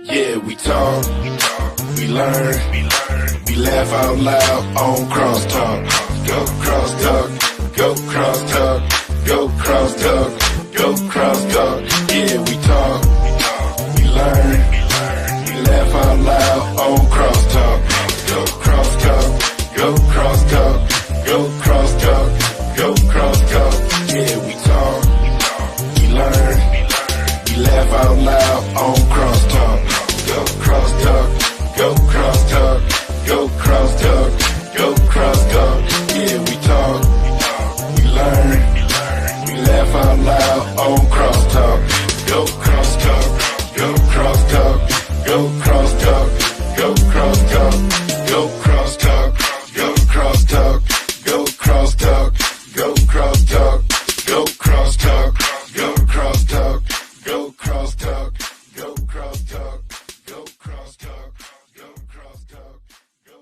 Yeah, we talk, we learn, we laugh out loud on CrossTalk. Go CrossTalk, go CrossTalk, go CrossTalk, go CrossTalk. Yeah, we talk, we learn, we laugh out loud on CrossTalk. Go CrossTalk, go CrossTalk, go CrossTalk, go CrossTalk. Yeah, we talk, we learn, we laugh out loud on CrossTalk. Go CrossTalk, go CrossTalk, go CrossTalk, go CrossTalk. Yeah, we talk, we learn, we laugh out loud on CrossTalk. Go CrossTalk, go CrossTalk, go CrossTalk, go CrossTalk, go CrossTalk, go CrossTalk, go CrossTalk, go CrossTalk, go CrossTalk, go CrossTalk, go CrossTalk, go CrossTalk, go CrossTalk, go CrossTalk, go CrossTalk, go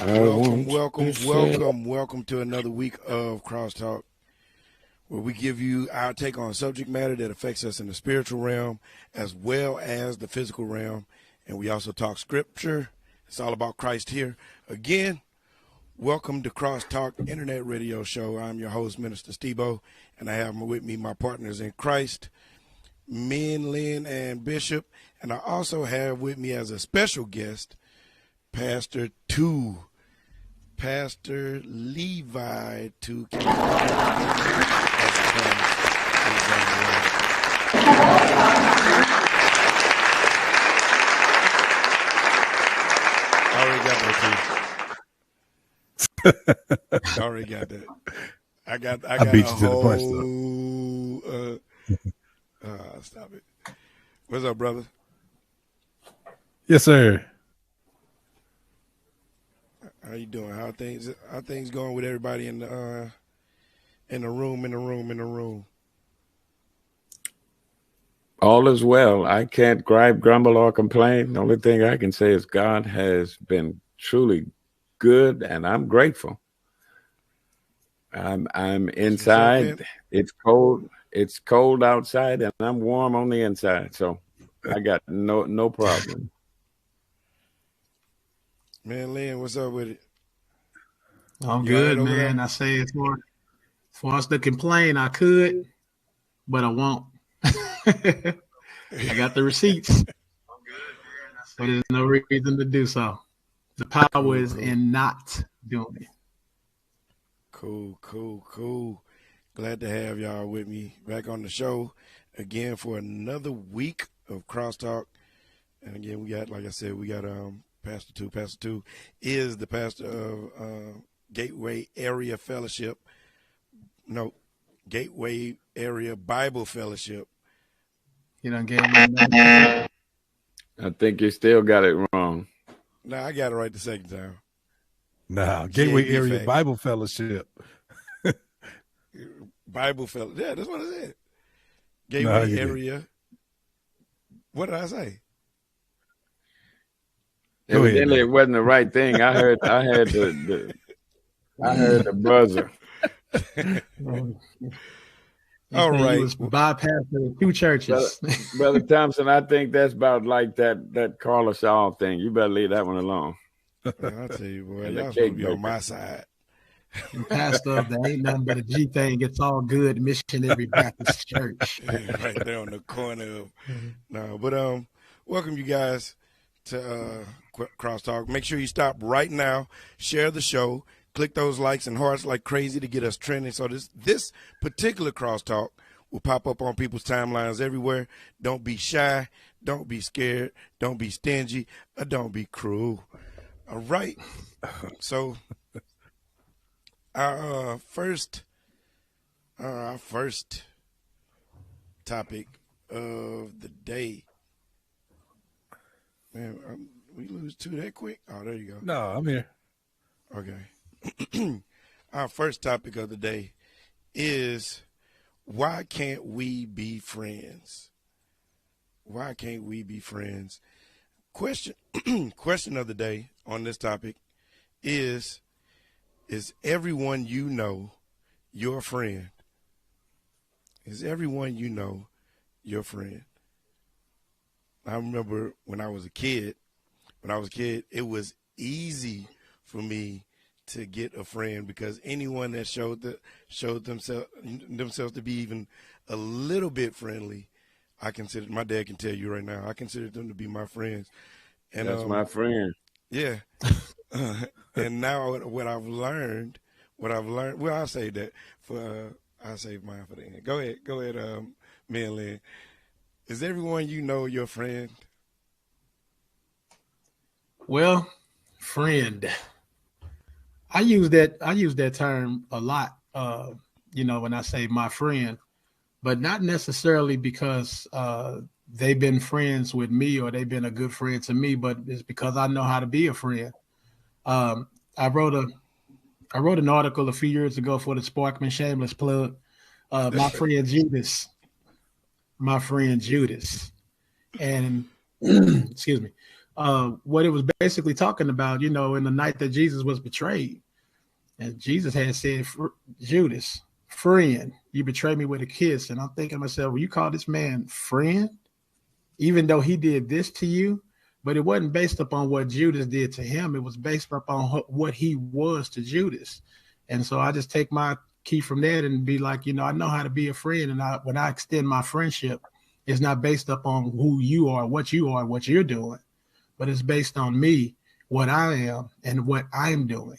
CrossTalk. Welcome to another week of CrossTalk, where we give you our take on subject matter that affects us in the spiritual realm as well as the physical realm. And we also talk scripture. It's all about Christ here. Again, welcome to CrossTalk Internet Radio Show. I'm your host, Minister Stebo, and I have with me my partners in Christ, Min, Lynn, and Bishop. And I also have with me as a special guest, Pastor Levi to Already got that. I beat you to the punch, though. Stop it. What's up, brother? Yes, sir. How you doing? How things going with everybody in the room? All is well. I can't gripe, grumble, or complain. The only thing I can say is God has been truly good, and I'm grateful. I'm inside. It's cold. It's cold outside, and I'm warm on the inside. So I got no problem. Man, Lynn, what's up with it? I'm good, man. I say for us to complain, I could, but I won't. I got the receipts. I'm good, man. But there's no reason to do so. The power is in not doing it. Cool. Glad to have y'all with me back on the show again for another week of CrossTalk. And again, we got Pastor Two. Pastor Two is the pastor of Gateway Area Bible Fellowship. You done gave me another. I think you still got it wrong. No, I got it right the second time. Nah, Gateway Area Bible Fellowship. Bible Fellowship. Yeah, that's what I said. Gateway Area. What did I say? Evidently, it wasn't the right thing. I heard the buzzer. All right. He was bypassing two churches. Brother Thompson, I think that's about like that Carla Shaw thing. You better leave that one alone. I'll tell you, boy, y'all supposed to be on my side. Pastor of the Ain't Nothing But a G Thing, it's all good missionary Baptist church. Right there on the corner of welcome you guys to CrossTalk. Make sure you stop right now, share the show, click those likes and hearts like crazy to get us trending. So this particular CrossTalk will pop up on people's timelines everywhere. Don't be shy, don't be scared, don't be stingy, or don't be cruel. All right. So our first topic of the day. Man, we lose two that quick? Oh, there you go. No, I'm here. Okay. Our first topic of the day is, why can't we be friends? Why can't we be friends? Question of the day on this topic is everyone you know your friend? Is everyone you know your friend? I remember when I was a kid, it was easy for me to get a friend because anyone that showed themselves to be even a little bit friendly, I considered. My dad can tell you right now, I considered them to be my friends. And That's my friend. yeah. And now what I've learned, well, I'll save that for I'll save mine for the end. Go ahead, me and Lynn. Is everyone you know your friend? Well, friend. I use that term a lot. When I say my friend, but not necessarily because they've been friends with me or they've been a good friend to me, but it's because I know how to be a friend. Um, I wrote an article a few years ago for the Sparkman Shameless plug. My friend Judas, and excuse me. What it was basically talking about, in the night that Jesus was betrayed, and Jesus had said, Judas, friend, you betrayed me with a kiss. And I'm thinking to myself, well, you call this man friend, even though he did this to you? But it wasn't based upon what Judas did to him. It was based upon what he was to Judas. And so I just take my key from that and be like, I know how to be a friend. And when I extend my friendship, it's not based upon who you are, what you're doing, but it's based on me, what I am, and what I'm doing.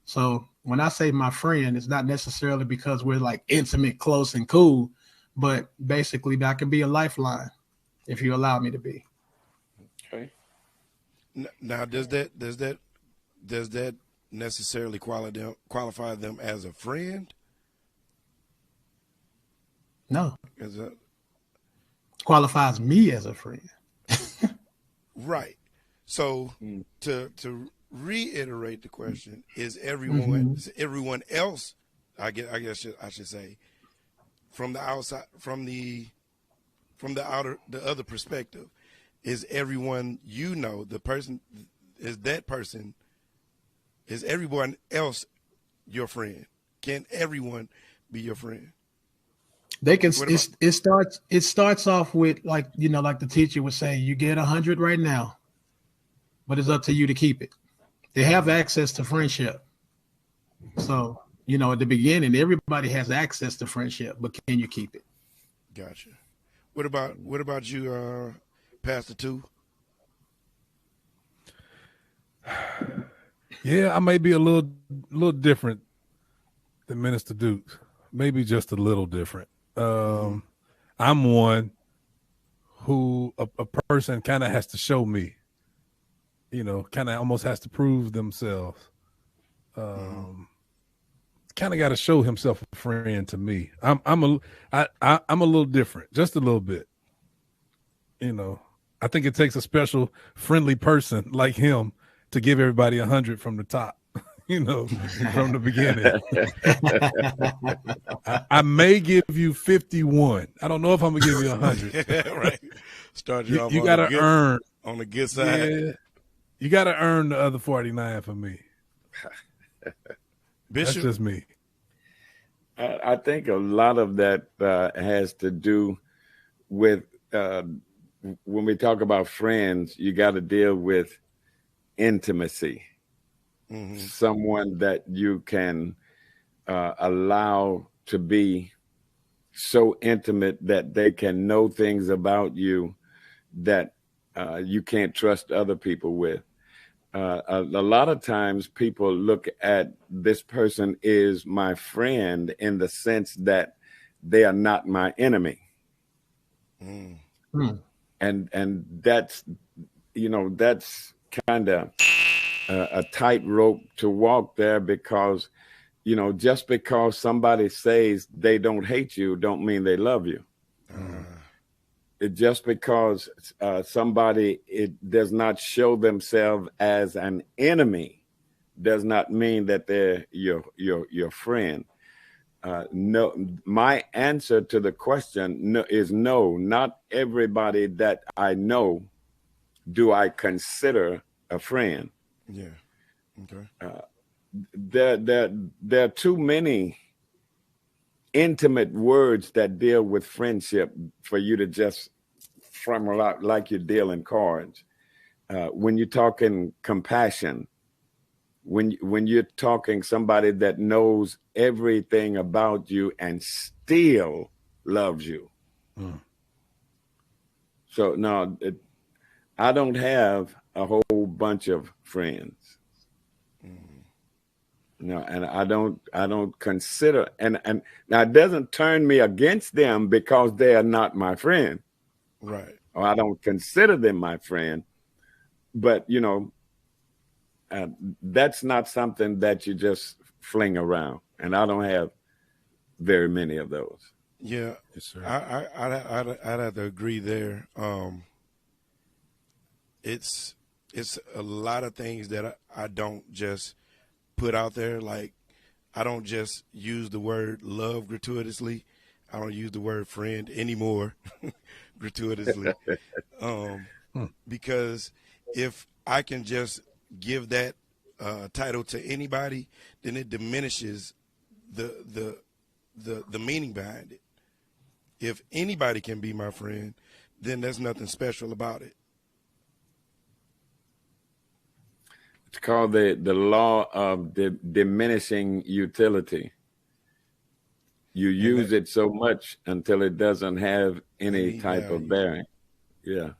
So when I say my friend, it's not necessarily because we're like intimate, close, and cool, but basically that can be a lifeline if you allow me to be. Okay. Now, does that necessarily qualify them as a friend? No. Qualifies me as a friend. Right. So to reiterate the question, is everyone else, I guess I should say, from the outside, from the other perspective, is everyone is everyone else your friend? Can everyone be your friend? They can. It starts off with like the teacher would say, you get 100 right now, but it's up to you to keep it. They have access to friendship, so at the beginning, everybody has access to friendship, but can you keep it? Gotcha. What about you, Pastor Two? Yeah, I may be a little different than Minister Dukes. Maybe just a little different. I'm one who a person kind of has to show me, kind of almost has to prove themselves. Kind of got to show himself a friend to me. I'm a little different, just a little bit. I think it takes a special friendly person like him to give everybody 100 from the top. From the beginning. I may give you 51. I don't know if I'm gonna give you 100. Right. Start off. You gotta earn on the good side. Yeah, you gotta earn the other 49 for me. Bishop? That's just me. I think a lot of that has to do with when we talk about friends, you got to deal with intimacy. Someone that you can allow to be so intimate that they can know things about you that you can't trust other people with. A lot of times people look at this person is my friend in the sense that they are not my enemy. And that's, that's kind of a tightrope to walk there because, just because somebody says they don't hate you, don't mean they love you. Just because somebody does not show themselves as an enemy does not mean that they're your friend. No, my answer to the question is no. Not everybody that I know do I consider a friend. Yeah. Okay. There are too many intimate words that deal with friendship for you to just from a lot like you're dealing cards. When you're talking compassion, when you're talking somebody that knows everything about you and still loves you. So no, I don't have a whole bunch of friends. No, and I don't consider, and now it doesn't turn me against them because they are not my friend. Right. Or I don't consider them my friend. But that's not something that you just fling around, and I don't have very many of those. Yeah, Yes, sir. I'd have to agree there. It's a lot of things that I don't just put out there. Like, I don't just use the word love gratuitously. I don't use the word friend anymore gratuitously. Because if I can just give that title to anybody, then it diminishes the meaning behind it. If anybody can be my friend, then there's nothing special about it. It's called the law of the diminishing utility. You use it so much until it doesn't have any type value. of bearing. Yeah.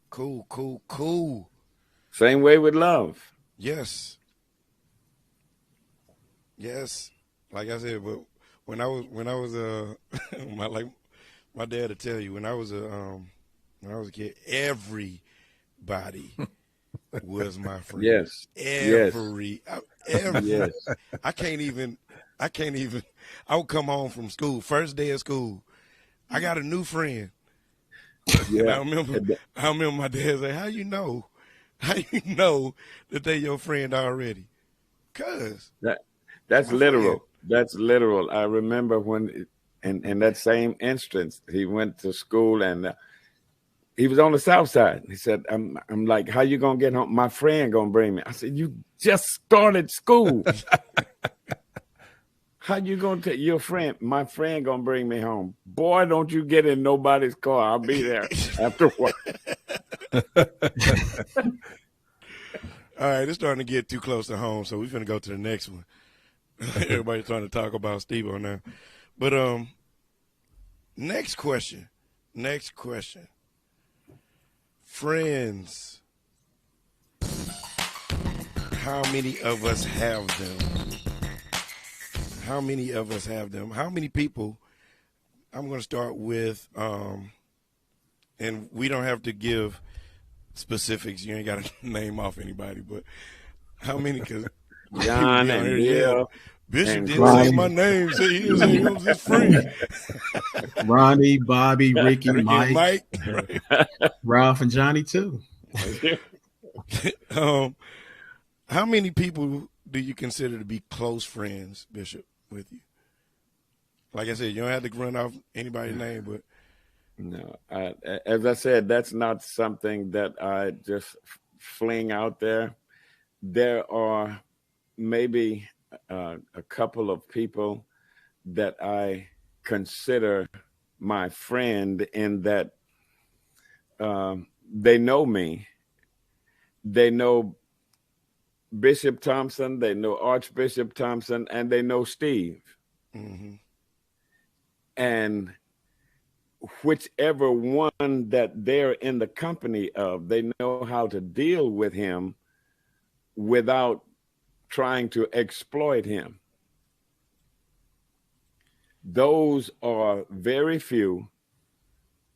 Cool. Same way with love. Yes. Like I said, but when I was my dad would tell you when I was a kid, everybody was my friend. Yes. Every. Yes. I can't even. I would come home from school, first day of school. I got a new friend. Yeah. And I remember my dad say, "How you know that they your friend already?" Cause that's literal. Friend. That's literal. I remember when, in that same instance, he went to school and he was on the south side. He said, I'm like, how you gonna get home? My friend gonna bring me. I said, you just started school. How you gonna take your friend? My friend gonna bring me home. Boy, don't you get in nobody's car. I'll be there after a while. All right, it's starting to get too close to home, so we're gonna go to the next one. Everybody's trying to talk about Steve-O now. But next question. Friends. How many of us have them? How many of us have them? How many people? I'm going to start with, and we don't have to give specifics. You ain't got to name off anybody, but how many? Because John and Bill. Bishop didn't say my name. Say he was his friend. Ronnie, Bobby, Ricky, Mike, right. Ralph, and Johnny too. How many people do you consider to be close friends, Bishop, with you? Like I said, you don't have to run off anybody's name, but no. As I said, that's not something that I just fling out there. There are maybe a couple of people that I consider my friend in that they know me. They know Bishop Thompson, they know Archbishop Thompson, and they know Steve. Mm-hmm. And whichever one that they're in the company of, they know how to deal with him without trying to exploit him. Those are very few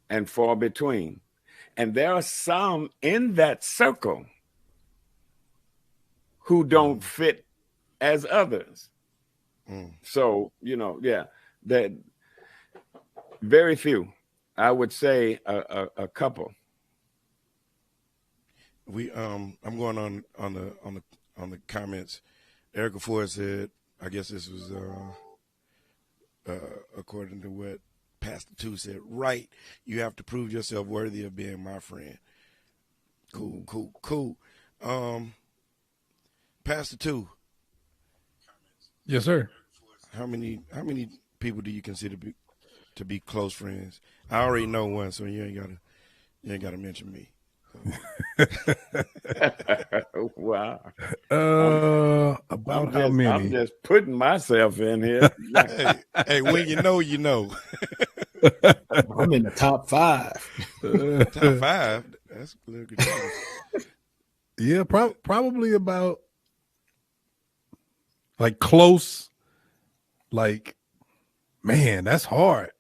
and far between. And there are some in that circle who don't fit as others. So, that very few. I would say a couple. I'm going on the comments. Erica Ford said, I guess this was according to what Pastor Two said, right, you have to prove yourself worthy of being my friend. Cool. Pastor Two. Yes, sir. How many people do you consider to be close friends? I already know one, so you ain't gotta mention me. Wow. About how many? I'm just putting myself in here. hey, when you know, you know. I'm in the top 5. Top 5? That's a little good. Yeah, probably about like close. Like, man, that's hard.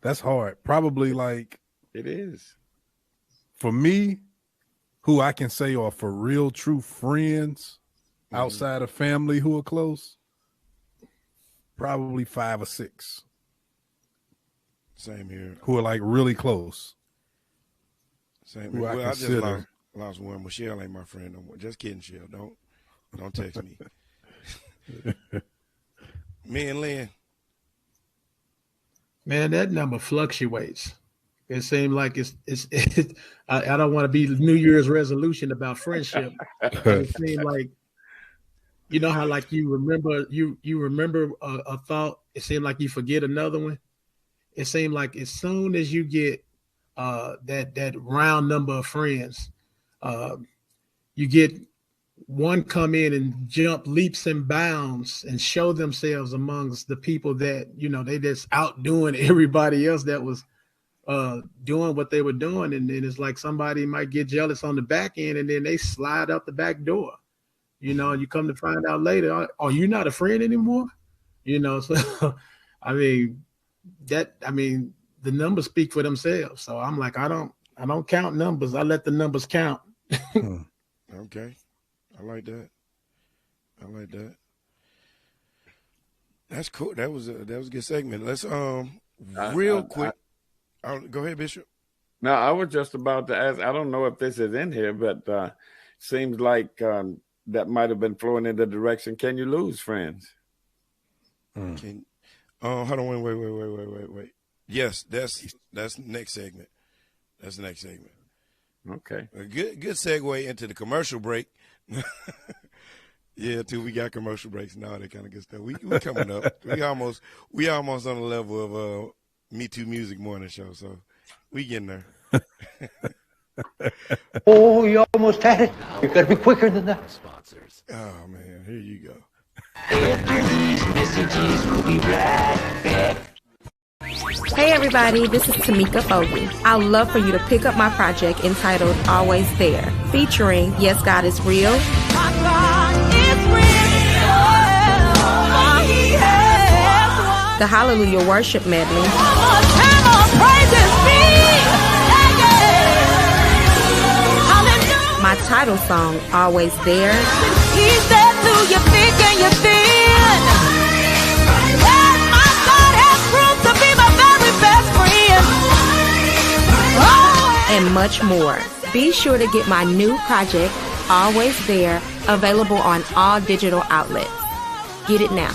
That's hard. Probably like It is. For me, who I can say are for real true friends outside of family who are close, probably 5 or 6. Same here. Who are like really close. Same here. Well, I just lost one. Michelle ain't my friend no more. Just kidding, Michelle. Don't text me. Me and Lynn. Man, that number fluctuates. It seems like it's I don't want to be New Year's resolution about friendship. It seems like, you know how like you remember a thought, it seems like you forget another one. It seems like as soon as you get that round number of friends, you get one come in and jump leaps and bounds and show themselves amongst the people that, you know, they just outdoing everybody else that was doing what they were doing. And then it's like somebody might get jealous on the back end and then they slide out the back door, you know, and you come to find out later, are you not a friend anymore? You know, so I mean, the numbers speak for themselves. So I'm like, I don't count numbers. I let the numbers count. Okay. I like that. That's cool. That was a good segment. Let's real quick. Go ahead, Bishop. No, I was just about to ask. I don't know if this is in here, but seems like that might have been flowing in the direction. Can you lose friends? Hold on. Wait. Yes, that's next segment. That's the next segment. Okay. A good segue into the commercial break. Yeah, too. We got commercial breaks and all that kind of good stuff. We coming up. We almost on the level of Me Too Music morning show. So we getting there. Oh, you almost had it. You got to be quicker than that. Sponsors. Oh man, here you go. After these messages, we'll be right back. Hey everybody, this is Tamika Fogarty. I'd love for you to pick up my project entitled Always There, featuring Yes, God is Real, the Hallelujah Worship Medley, my title song, Always There, He's there through your thick and your thin. And much more. Be sure to get my new project, Always There, available on all digital outlets. Get it now.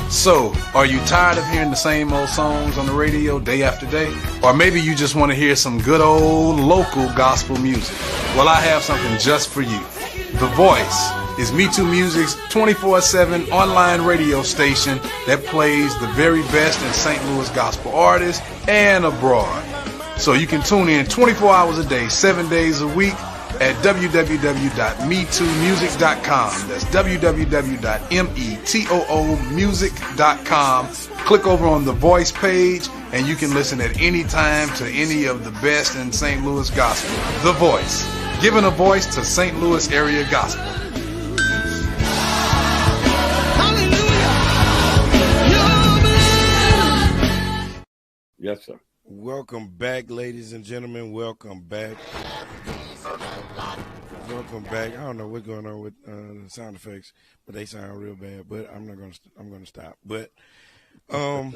So, are you tired of hearing the same old songs on the radio day after day? Or maybe you just want to hear some good old local gospel music? Well, I have something just for you. The Voice is Me Too Music's 24/7 online radio station that plays the very best in St. Louis gospel artists and abroad. So you can tune in 24 hours a day, 7 days a week at www.metoomusic.com. That's www.metoomusic.com. Click over on the Voice page and you can listen at any time to any of the best in St. Louis gospel. The Voice, giving a voice to St. Louis area gospel. Yes, sir. Welcome back, ladies and gentlemen. Welcome back. I don't know what's going on with the sound effects, but they sound real bad. But I'm gonna stop. But oh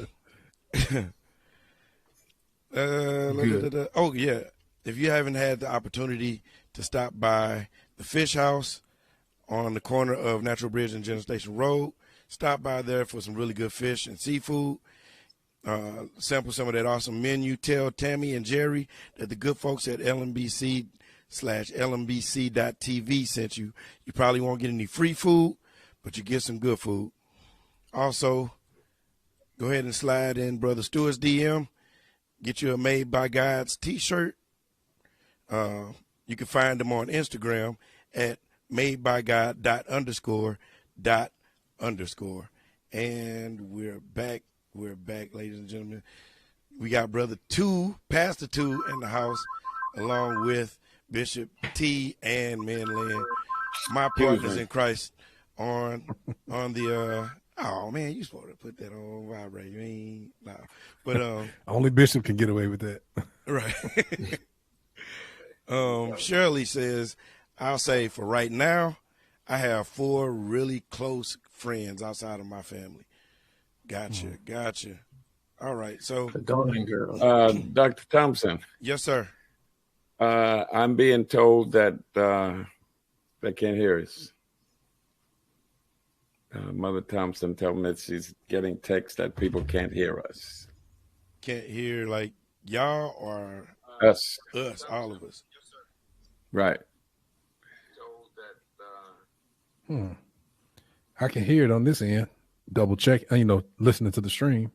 yeah, if you haven't had the opportunity to stop by the Fish House on the corner of Natural Bridge and General Station Road, stop by there for some really good fish and seafood. Sample some of that awesome menu. Tell Tammy and Jerry that the good folks at LMBC patreon.com/lmbc.tv sent you. You probably won't get any free food, but you get some good food. Also, go ahead and slide in Brother Stewart's DM. Get you a Made by God's t-shirt. You can find them on Instagram at madebygod._. And we're back. We're back, ladies and gentlemen. We got Pastor Two in the house, along with Bishop T and Man Lynn, my partners in Christ, on the oh man, you supposed to put that on vibrate. You ain't but only Bishop can get away with that. Right. Shirley says, I'll say for right now, I have 4 really close friends outside of my family. Gotcha. All right. So the Golden Girl. Dr. Thompson. Yes, sir. I'm being told that they can't hear us. Mother Thompson told me that she's getting texts that people can't hear us. Can't hear like y'all or us, all of us. Right. I can hear it on this end. Double check, listening to the stream.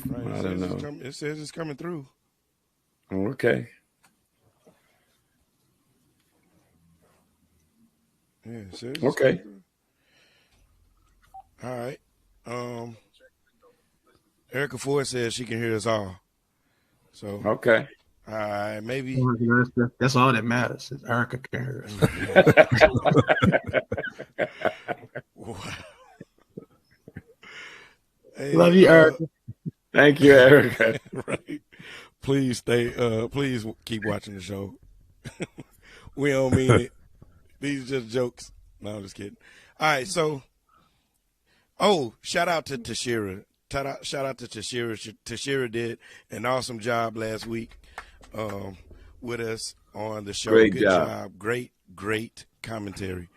Right. I don't know. It says it's coming through. Okay. Yeah, it says it's okay. All right. Erica Ford says she can hear us all. So okay. All right, maybe that's all that matters. Is Erica can hear us. Hey, love you, Erica. Thank you, Erica. Right. Please stay. Please keep watching the show. We don't mean it. These are just jokes. No, I'm just kidding. All right, so. Oh, shout out to Tashira. Shout out to Tashira. Tashira did an awesome job last week with us on the show. Great Good job. Great commentary.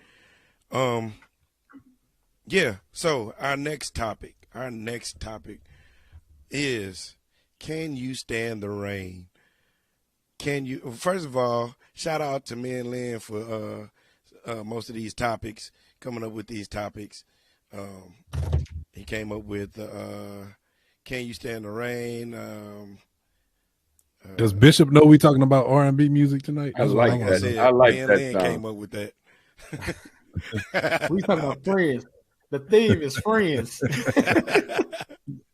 Yeah, so our next topic is, can you stand the rain? Can you, first of all, shout out to me and Lynn for most of these topics, coming up with these topics. He came up with can you stand the rain? Does Bishop know we talking about R&B music tonight? I like that. I like that. Lynn came up with that. We talking about friends. The theme is friends.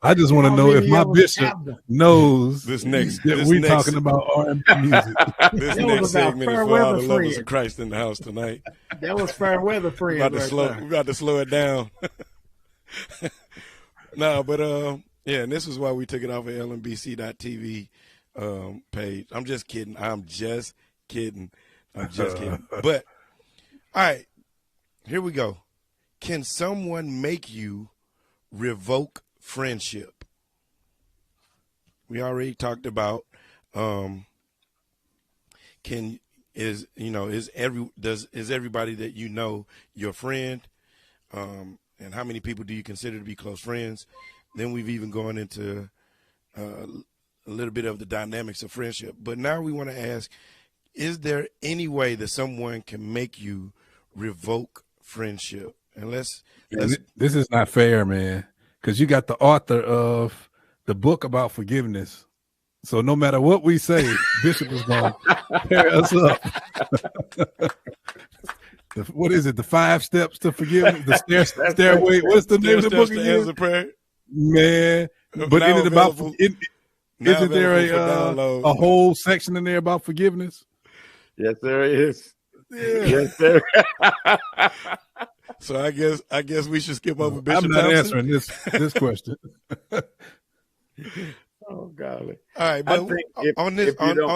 I just want to know if my bishop knows this next that we're talking about R&B music. This next segment is for all the lovers of Christ in the house tonight. That was fair weather friends. We're about to slow it down. No, but yeah, and this is why we took it off of lmbc.tv page. I'm just kidding. But all right, here we go. Can someone make you revoke friendship? We already talked about is everybody that you know your friend, and how many people do you consider to be close friends? Then we've even gone into a little bit of the dynamics of friendship. But now we want to ask, is there any way that someone can make you revoke friendship? And this is not fair, man, because you got the author of the book about forgiveness. So no matter what we say, Bishop is going to pair us up. What is it? The 5 steps to forgiveness? The stairway. What's the name of the book again? Answer prayer. Man, but isn't it about? Isn't there a whole section in there about forgiveness? Yes, there is. Yeah. Yes, there. So I guess we should skip over Bishop I'm not Thompson. answering this question. Oh golly! All right, but on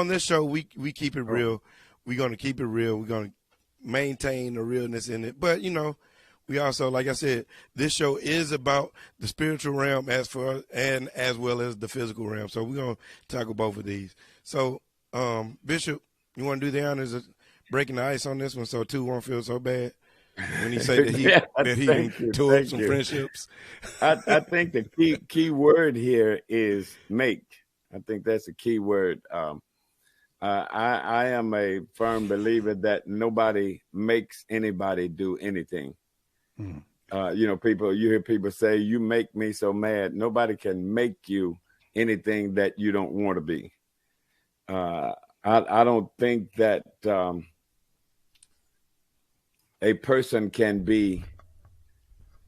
this show, we keep it real. We're gonna keep it real. We're gonna maintain the realness in it. But we also, like I said, this show is about the spiritual realm as well as the physical realm. So we're gonna tackle both of these. So, Bishop, you want to do the honors of breaking the ice on this one, so two won't feel so bad when he say that he tore up some friendships? I think the key word here is make. I think that's the key word. I am a firm believer that nobody makes anybody do anything. You know, you hear people say, "You make me so mad." Nobody can make you anything that you don't want to be. I don't think that a person can be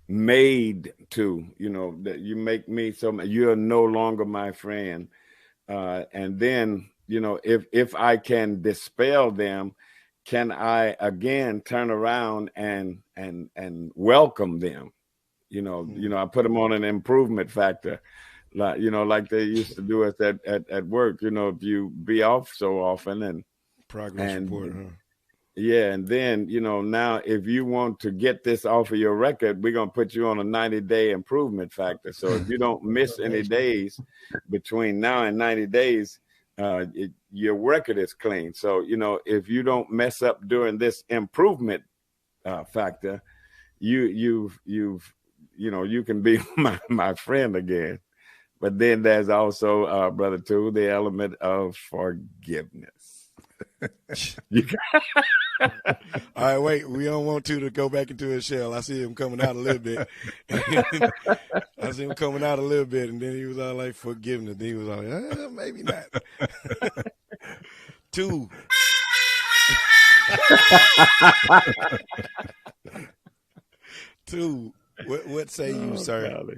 made to, you know, that you make me so mad, you're no longer my friend. And then, you know, if I can dispel them, can I again turn around and welcome them? You know, I put them on an improvement factor, like, you know, like they used to do us at work. You know, if you be off so often and Progress report, huh? yeah, and then, you know, now if you want to get this off of your record, we're gonna put you on a 90-day improvement factor. So if you don't miss any days between now and 90 days, your record is clean. So, you know, if you don't mess up during this improvement factor, you've you know, you can be my friend again. But then there's also, brother too, the element of forgiveness. All right, wait. We don't want to go back into his shell. I see him coming out a little bit. I see him coming out a little bit, and then he was all like, forgiveness. Then he was like, maybe not. 2. Two. What say you, sir? Golly.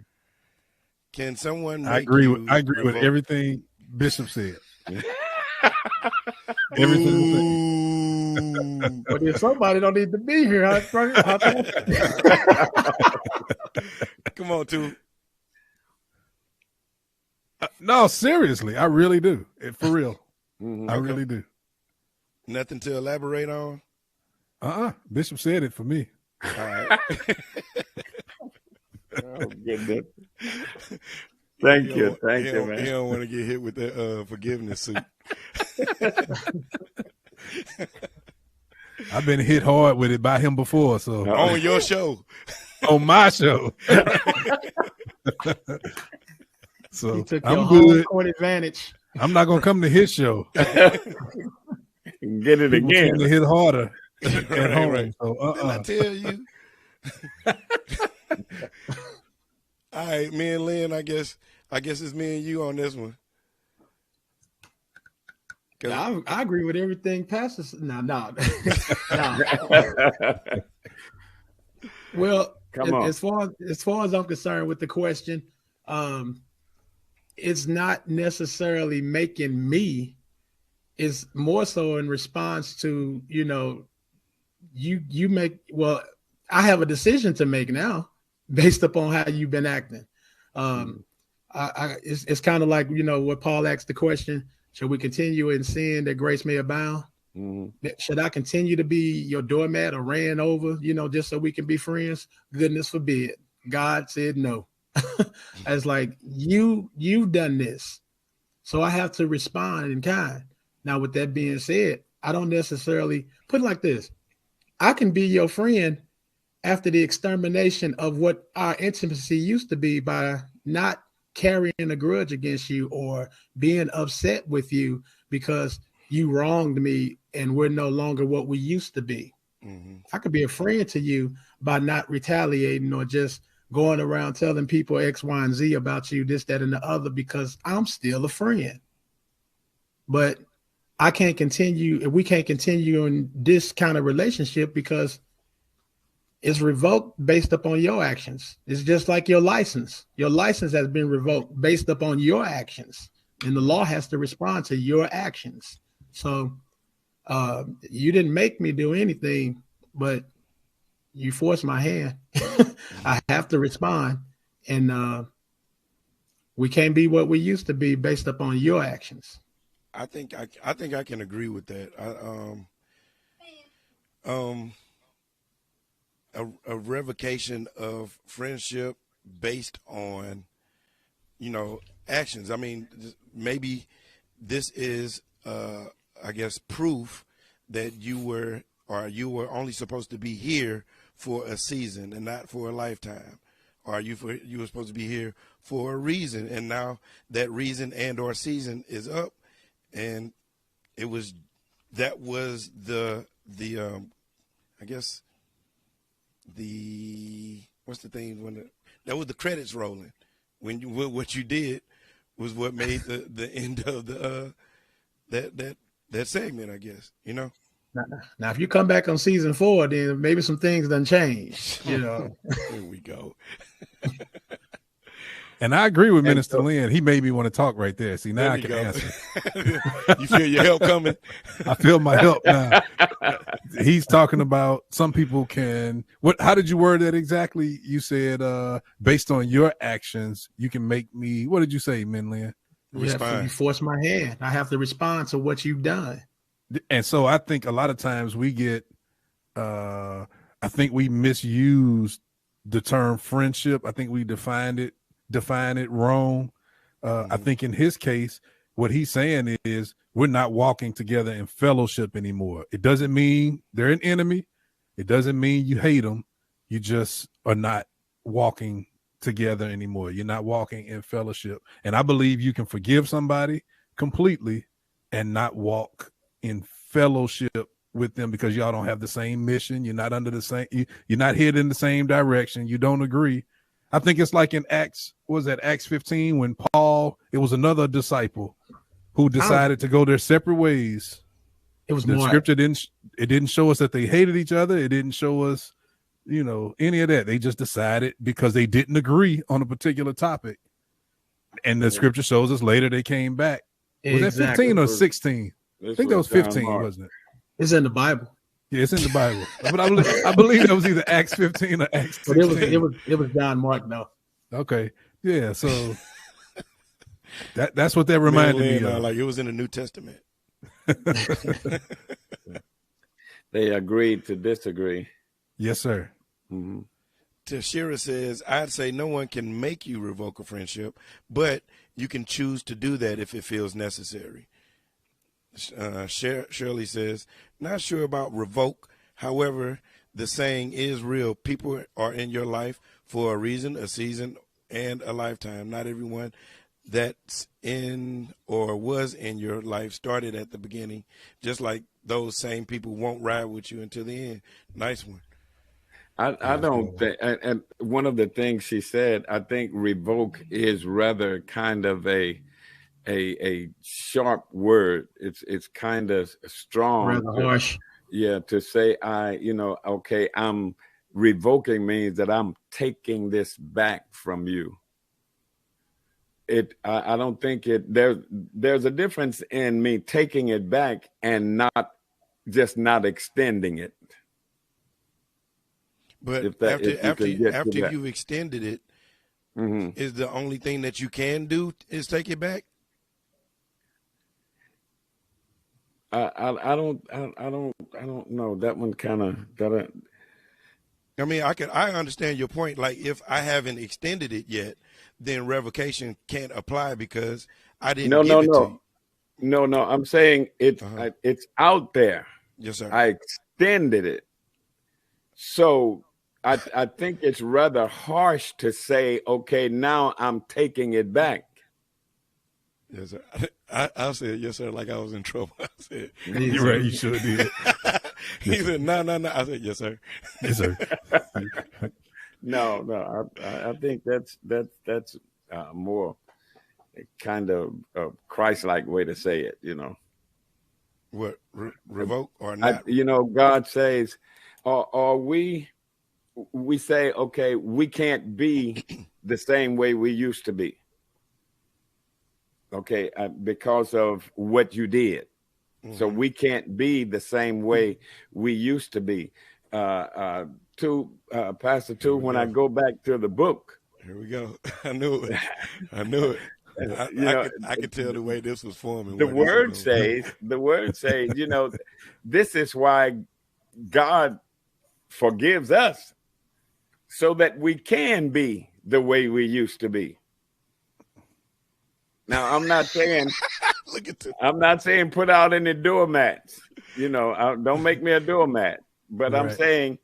Can someone make I agree you with everything Bishop said. Everything. But if somebody don't need to be here, Come on, Two. No, seriously, I really do. For real. I really do. Nothing to elaborate on? Bishop said it for me. All right. Oh, goodness. Thank you, man. He don't want to get hit with that forgiveness suit. I've been hit hard with it by him before. So on your show, on my show. So he took I'm your good. Court advantage. I'm not gonna come to his show. Get it People again. seem to hit harder at home. Right. So, Didn't I tell you? All right, me and Lynn, I guess it's me and you on this one. I agree with everything Pastor said. No. Well, as far as I'm concerned with the question, it's not necessarily making me. It's more so in response to, you know, you make, well, I have a decision to make now based upon how you've been acting. It's kind of like, you know, what Paul asked the question, should we continue in sin that grace may abound? Should I continue to be your doormat or ran over, you know, just so we can be friends? Goodness forbid. God said no. It's like, you've done this, so I have to respond in kind. Now, with that being said, I don't necessarily put it like this. I can be your friend after the extermination of what our intimacy used to be by not carrying a grudge against you or being upset with you because you wronged me and we're no longer what we used to be. I could be a friend to you by not retaliating or just going around telling people X, Y, and Z about you, this, that, and the other, because I'm still a friend. But we can't continue in this kind of relationship because it's revoked based upon your actions. It's just like your license. Your license has been revoked based upon your actions, and the law has to respond to your actions. So you didn't make me do anything, but you forced my hand. I have to respond, and we can't be what we used to be based upon your actions. I think I can agree with that. A revocation of friendship based on, you know, actions. I mean, maybe this is, I guess, proof that you were only supposed to be here for a season and not for a lifetime. Or you were supposed to be here for a reason, and now that reason and or season is up, and that was the I guess what's the thing that was the credits rolling when what you did was what made the end of the that segment, I guess, you know. Now, if you come back on season 4, then maybe some things done change, you know. Here we go. And I agree with Minister Lynn. He made me want to talk right there. See, now I can answer. You feel your help coming? I feel my help now. He's talking about some people can. How did you word that exactly? You said based on your actions, you can make me. What did you say, Min Lynn? You force my hand. I have to respond to what you've done. And so I think a lot of times we get. I think we misuse the term friendship. I think we define it wrong. I think in his case, what he's saying is we're not walking together in fellowship anymore. It doesn't mean they're an enemy. It doesn't mean you hate them. You just are not walking together anymore. You're not walking in fellowship. And I believe you can forgive somebody completely and not walk in fellowship with them because y'all don't have the same mission. You're not under the same, you're not headed in the same direction. You don't agree. I think it's like in Acts 15 when Paul, it was another disciple who decided to go their separate ways. It was the scripture didn't show us that they hated each other. It didn't show us, any of that. They just decided because they didn't agree on a particular topic. And the scripture shows us later they came back. Was that 15 or 16? I think that was 15, wasn't it? It's in the Bible. Yeah, it's in the Bible. But I believe it was either Acts 15 or Acts 16. It was John Mark, though. Okay. Yeah, so that's what that reminded me of. Like it was in the New Testament. They agreed to disagree. Yes, sir. Mm-hmm. Tashira says, I'd say no one can make you revoke a friendship, but you can choose to do that if it feels necessary. Shirley says, not sure about revoke. However, the saying is real. People are in your life for a reason, a season, and a lifetime. Not everyone that's in or was in your life started at the beginning, just like those same people won't ride with you until the end. Nice one. I don't think, and one of the things she said, I think revoke is rather kind of a sharp word. It's kind of strong. Rather harsh. Yeah, to say okay, I'm revoking means that I'm taking this back from you. I don't think there's a difference in me taking it back and not extending it. But after you've extended it, is the only thing that you can do is take it back? I don't know. That one kind of. I mean, I understand your point. Like if I haven't extended it yet, then revocation can't apply because I didn't give it to you. No. I'm saying it's out there. Yes, sir. I extended it. So I think it's rather harsh to say, okay, now I'm taking it back. Yes, sir. I said, yes, sir, like I was in trouble. I said, you're right, you should do it. He said, no. I said, yes, sir. Yes, sir. No. I think that's more kind of a Christ-like way to say it, What, revoke or not? God says, or we say, okay, we can't be the same way we used to be. Okay, because of what you did. Mm-hmm. So we can't be the same way we used to be. Pastor Two, when I go back to the book. Here we go. I knew it. I could tell the way this was forming. The word says, this is why God forgives us so that we can be the way we used to be. Now, I'm not saying put out any doormats. Don't make me a doormat. But right. I'm saying,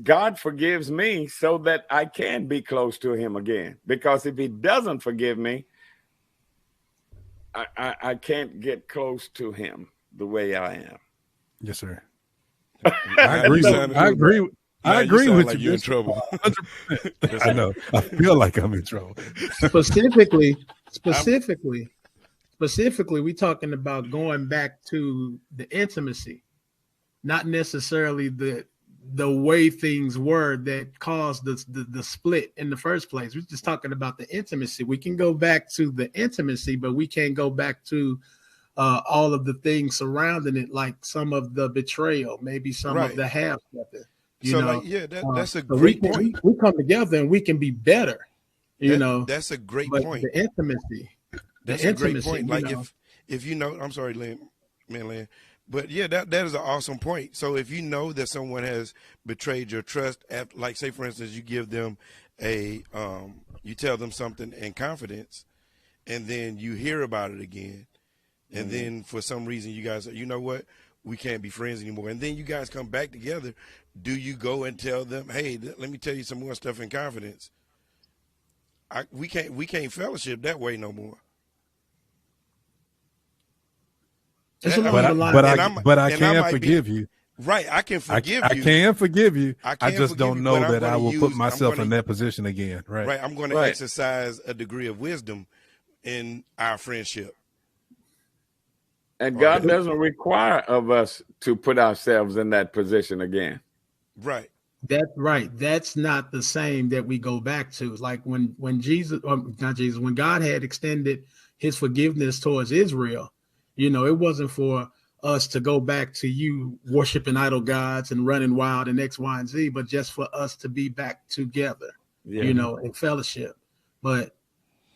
God forgives me so that I can be close to him again. Because if he doesn't forgive me, I can't get close to him the way I am. Yes, sir. I agree. I agree. I agree with like you. You're in trouble. 100%. I know. I feel like I'm in trouble. Specifically, we talking about going back to the intimacy, not necessarily the way things were that caused the split in the first place. We're just talking about the intimacy. We can go back to the intimacy, but we can't go back to all of the things surrounding it, like some of the betrayal, maybe some of the half-stepping. That's a great point. We come together and we can be better. That's a great point. The intimacy. That's a great point. Like if you know, I'm sorry, Lynn, but yeah, that is an awesome point. So if you know that someone has betrayed your trust, after, like say for instance, you give them you tell them something in confidence, and then you hear about it again, and then for some reason you guys, you know what, we can't be friends anymore, and then you guys come back together. Do you go and tell them, hey, let me tell you some more stuff in confidence? We can't fellowship that way no more. But I can forgive you. Right, I can forgive you. I can forgive you. I just don't know that I will put myself in that position again. Right. Right. I'm going to exercise a degree of wisdom in our friendship. And God doesn't require of us to put ourselves in that position again. Right. That's right. That's not the same that we go back to. Like when God had extended his forgiveness towards Israel, it wasn't for us to go back to you worshiping idol gods and running wild and X, Y, and Z, but just for us to be back together, in fellowship. But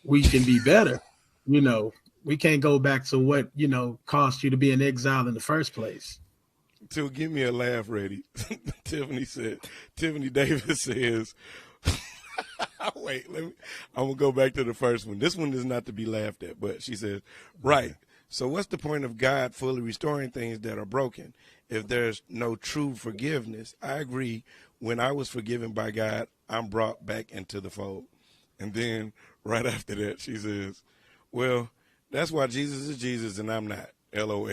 we can be better. We can't go back to what, caused you to be in exile in the first place. To give me a laugh ready. Tiffany Davis says, wait, I'm going to go back to the first one. This one is not to be laughed at, but she says, right. So what's the point of God fully restoring things that are broken if there's no true forgiveness? I agree. When I was forgiven by God, I'm brought back into the fold. And then right after that, she says, well, that's why Jesus is Jesus and I'm not. LOL.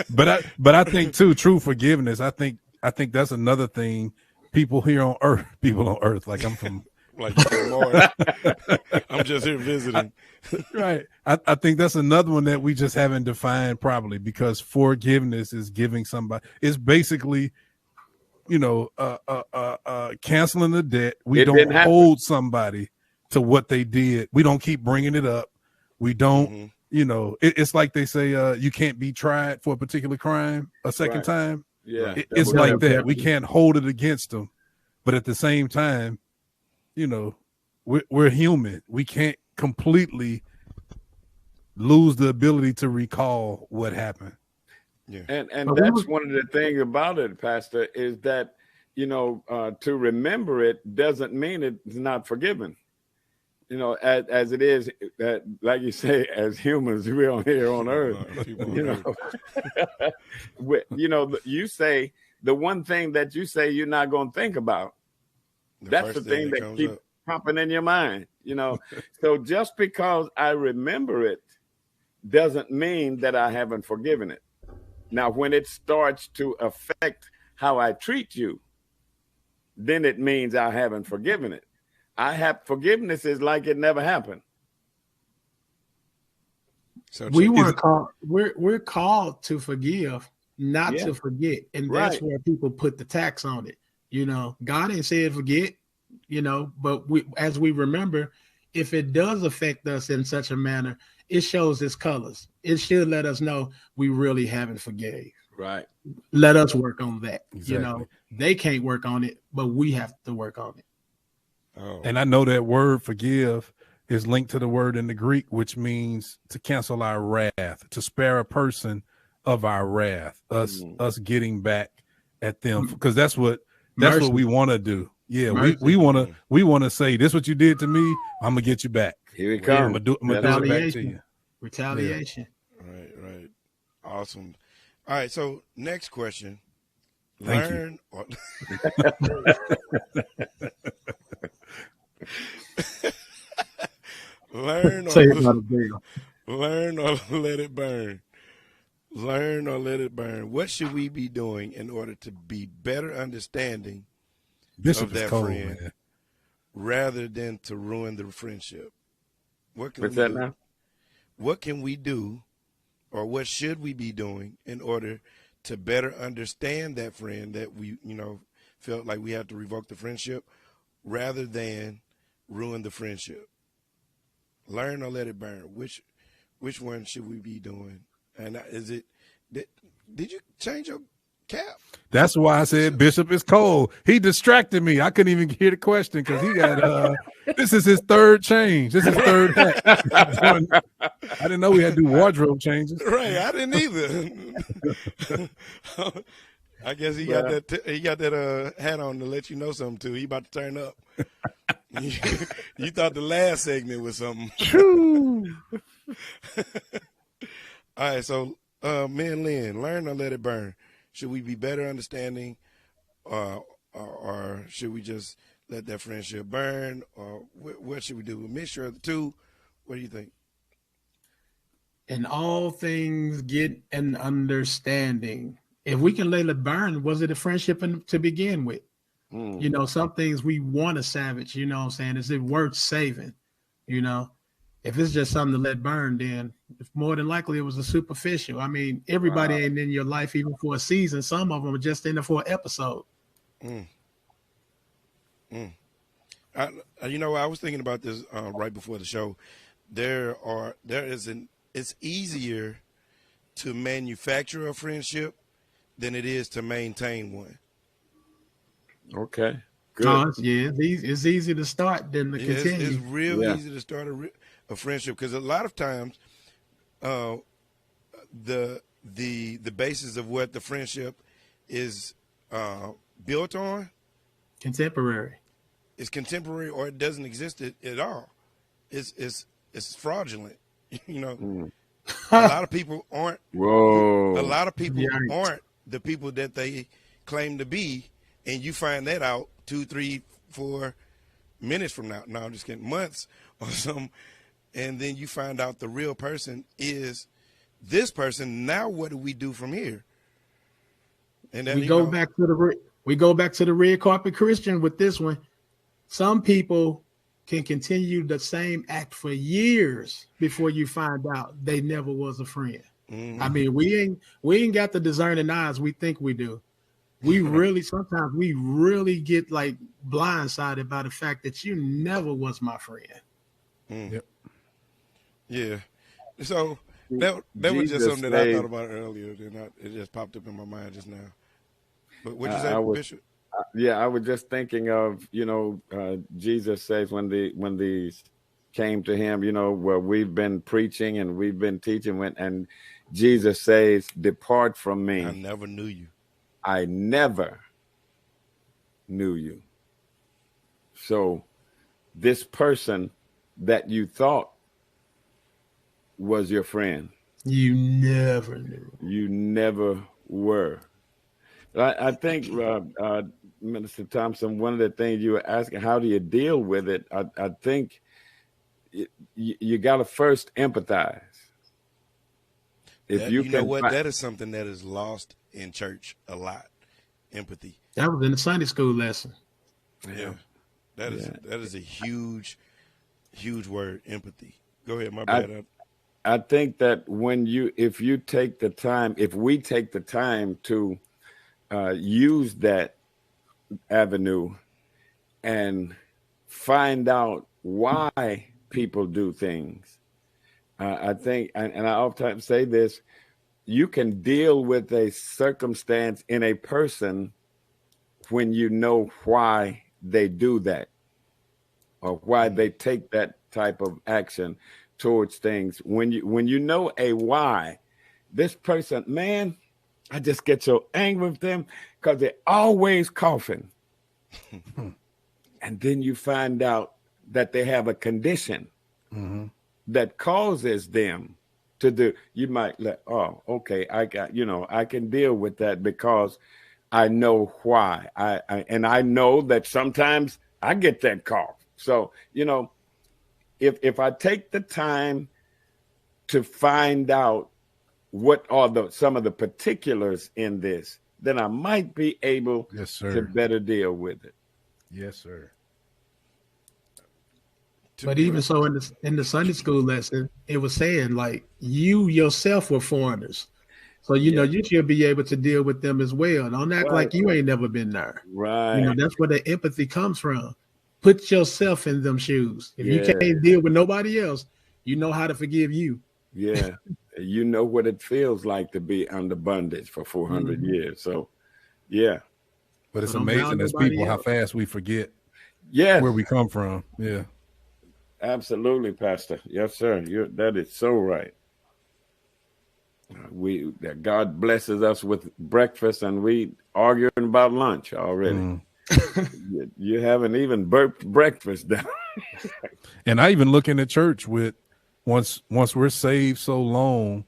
But I think too, true forgiveness. I think that's another thing people on earth, like I'm from like Mars. I'm just here visiting. Right. I think that's another one that we just haven't defined properly, because forgiveness is giving somebody, it's basically, canceling the debt. We don't hold somebody to what they did. We don't keep bringing it up. We don't, it's like they say, you can't be tried for a particular crime a second time. Yeah. It's like that. We can't hold it against them. But at the same time, we're human. We can't completely lose the ability to recall what happened. Yeah. And that's one of the things about it, Pastor, is that, to remember it doesn't mean it's not forgiven. As it is, like you say, as humans, we're on here on earth. You say the one thing that you say you're not going to think about. That's the thing that keeps popping in your mind. So just because I remember it doesn't mean that I haven't forgiven it. Now, when it starts to affect how I treat you, then it means I haven't forgiven it. Forgiveness is like it never happened. So we're called to forgive, not to forget. And that's where people put the tax on it. God ain't said forget, but as we remember, if it does affect us in such a manner, it shows its colors. It should let us know we really haven't forgave. Right. Let us work on that. Exactly. They can't work on it, but we have to work on it. Oh. And I know that word forgive is linked to the word in the Greek, which means to cancel our wrath, to spare a person of our wrath, us getting back at them, because that's what we want to do. Yeah, we want to say, this what you did to me, I'm gonna get you back. Here we come. I'm gonna do it back to you. Retaliation. Yeah. Right. Awesome. All right, so next question. Thank you. Learn Say or about a deal. learn or let it burn. Learn or let it burn. What should we be doing in order to be better understanding Bishop of is that cold, friend man. rather than to ruin the friendship? What can What's we that do? now? What can we do, or what should we be doing in order to better understand that friend that we, felt like we had to revoke the friendship rather than ruin the friendship? Learn or let it burn. Which one should we be doing? And is it did you change your cap? That's why I said Bishop is cold. He distracted me. I couldn't even hear the question because he got this is his third change. This is his third hat. I didn't know we had to do wardrobe changes. Right, I didn't either. I guess he got that hat on to let you know something too. He about to turn up. You thought the last segment was something. All right, so me and Lynn, learn or let it burn. Should we be better understanding, or should we just let that friendship burn, or what should we do? A mixture of the two. What do you think? In all things, get an understanding. If we can let it burn, was it a friendship to begin with? Some things we want to savage, you know what I'm saying? Is it worth saving? If it's just something to let burn, then more than likely it was a superficial. I mean, everybody ain't in your life even for a season. Some of them are just in there for an episode. I was thinking about this right before the show. It's easier to manufacture a friendship than it is to maintain one. Okay. Good. It's easy to start than to continue. It's real easy to start a friendship because a lot of times the basis of what the friendship is built on contemporary. It's contemporary, or it doesn't exist at all. It's fraudulent. A lot of people aren't. Whoa. A lot of people aren't the people that they claim to be, and you find that out 2, 3, 4 minutes from now. No, I'm just kidding. Months or something. And then you find out the real person is this person. Now what do we do from here? And then we go back to the red carpet Christian with this one. Some people can continue the same act for years before you find out they never was a friend. Mm-hmm. I mean, we ain't got the discerning eyes we think we do. Sometimes we really get like blindsided by the fact that you never was my friend. Mm. Yep. Yeah. So that was just something that I thought about earlier. It just popped up in my mind just now. But what you say, Bishop? I was just thinking of, Jesus says when these came to him, where we've been preaching and we've been teaching, and Jesus says, "Depart from me. I never knew you. I never knew you." So this person that you thought was your friend, you never knew. You never were. I think, Minister Thompson, one of the things you were asking, how do you deal with it? I think you got to first empathize. That is something that is lost in church a lot. Empathy. That was in the Sunday school lesson. Yeah, that is a huge word. Empathy. Go ahead, my bad. I think that if we take the time to use that avenue and find out why people do things. I think, and I oftentimes say this, you can deal with a circumstance in a person when you know why they do that or why they take that type of action towards things. When you know a why, this person, man, I just get so angry with them because they're always coughing. And then you find out that they have a condition that causes them to do. You might okay, I can deal with that because I know why. I know that sometimes I get that cough. So, if I take the time to find out what are some of the particulars in this, then I might be able to better deal with it. Yes, sir. But even so, in the Sunday school lesson, it was saying like you yourself were foreigners, so you know you should be able to deal with them as well. Don't act like you ain't never been there. Right. You know that's where the empathy comes from. Put yourself in them shoes. If you can't deal with nobody else, you know how to forgive you. Yeah, you know what it feels like to be under bondage for 400 years. So, yeah. But it's amazing as people how fast we forget where we come from. Yeah. Absolutely, Pastor. Yes, sir. That is so right. That God blesses us with breakfast, and we arguing about lunch already. You haven't even burped breakfast down. And I even look in the church with once we're saved so long,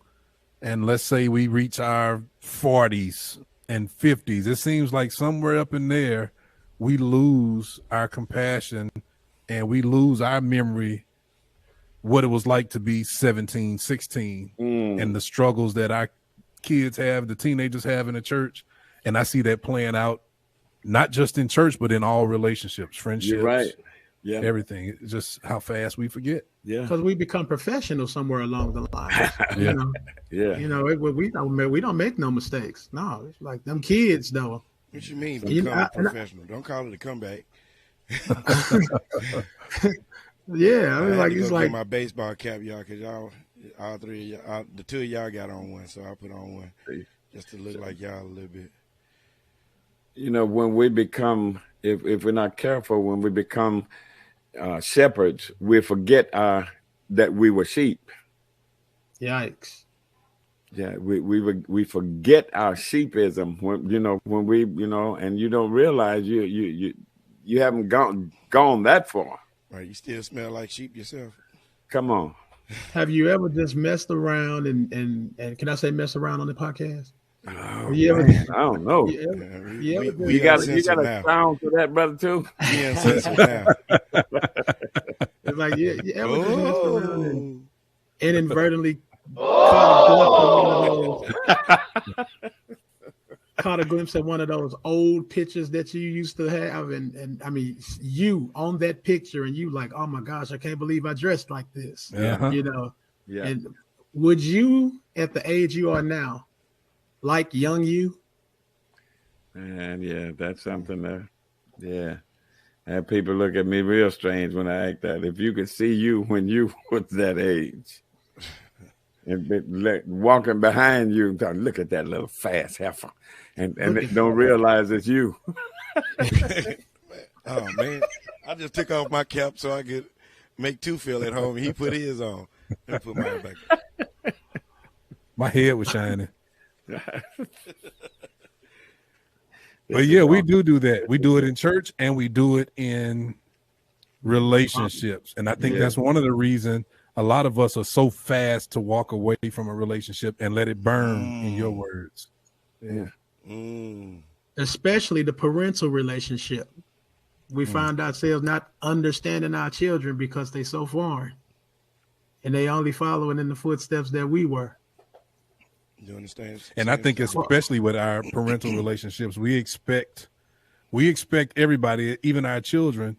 and let's say we reach our 40s and 50s, it seems like somewhere up in there we lose our compassion and we lose our memory what it was like to be 17, 16 and the struggles that our kids have, the teenagers have in the church. And I see that playing out not just in church, but in all relationships, friendships. You're right. Yeah. Everything. It's just how fast we forget. Yeah. Because we become professional somewhere along the line. Yeah. You know? Yeah. You know, we don't make no mistakes. No, it's like them kids though. What you mean become professional? Don't call it a comeback. Yeah, I mean, like it's like my baseball cap, y'all, because y'all, all three of y'all, the two of y'all got on one, so I put on one just to look like y'all a little bit. You know, when we become, if we're not careful, when we become shepherds, we forget that we were sheep. Yikes. Yeah, we forget our sheepism when we and you don't realize you haven't gone that far. Right, you still smell like sheep yourself. Come on. Have you ever just messed around and can I say mess around on the podcast? Oh, man, I don't know. You got a sound for that, brother, too? Yeah, censor now. It's like you ever just messed around and inadvertently caught a glimpse at one of those old pictures that you used to have, and I mean you on that picture, and you like, oh my gosh, I can't believe I dressed like this. You know. Yeah. And would you, at the age you are now, like young you? And yeah, that's something that have people look at me real strange when I act that. If you could see you when you was that age, and walking behind you, look at that little fast heifer, and don't realize it's you. Oh man, I just took off my cap so I could make two feel at home. He put his on. I put mine back. My head was shining. But yeah, we do that. We do it in church and we do it in relationships. And I think that's one of the reasons a lot of us are so fast to walk away from a relationship and let it burn, in your words. Yeah. Especially the parental relationship. We find ourselves not understanding our children because they're so foreign. And they only following in the footsteps that we were. You understand? And I think especially with our parental relationships, we expect everybody, even our children,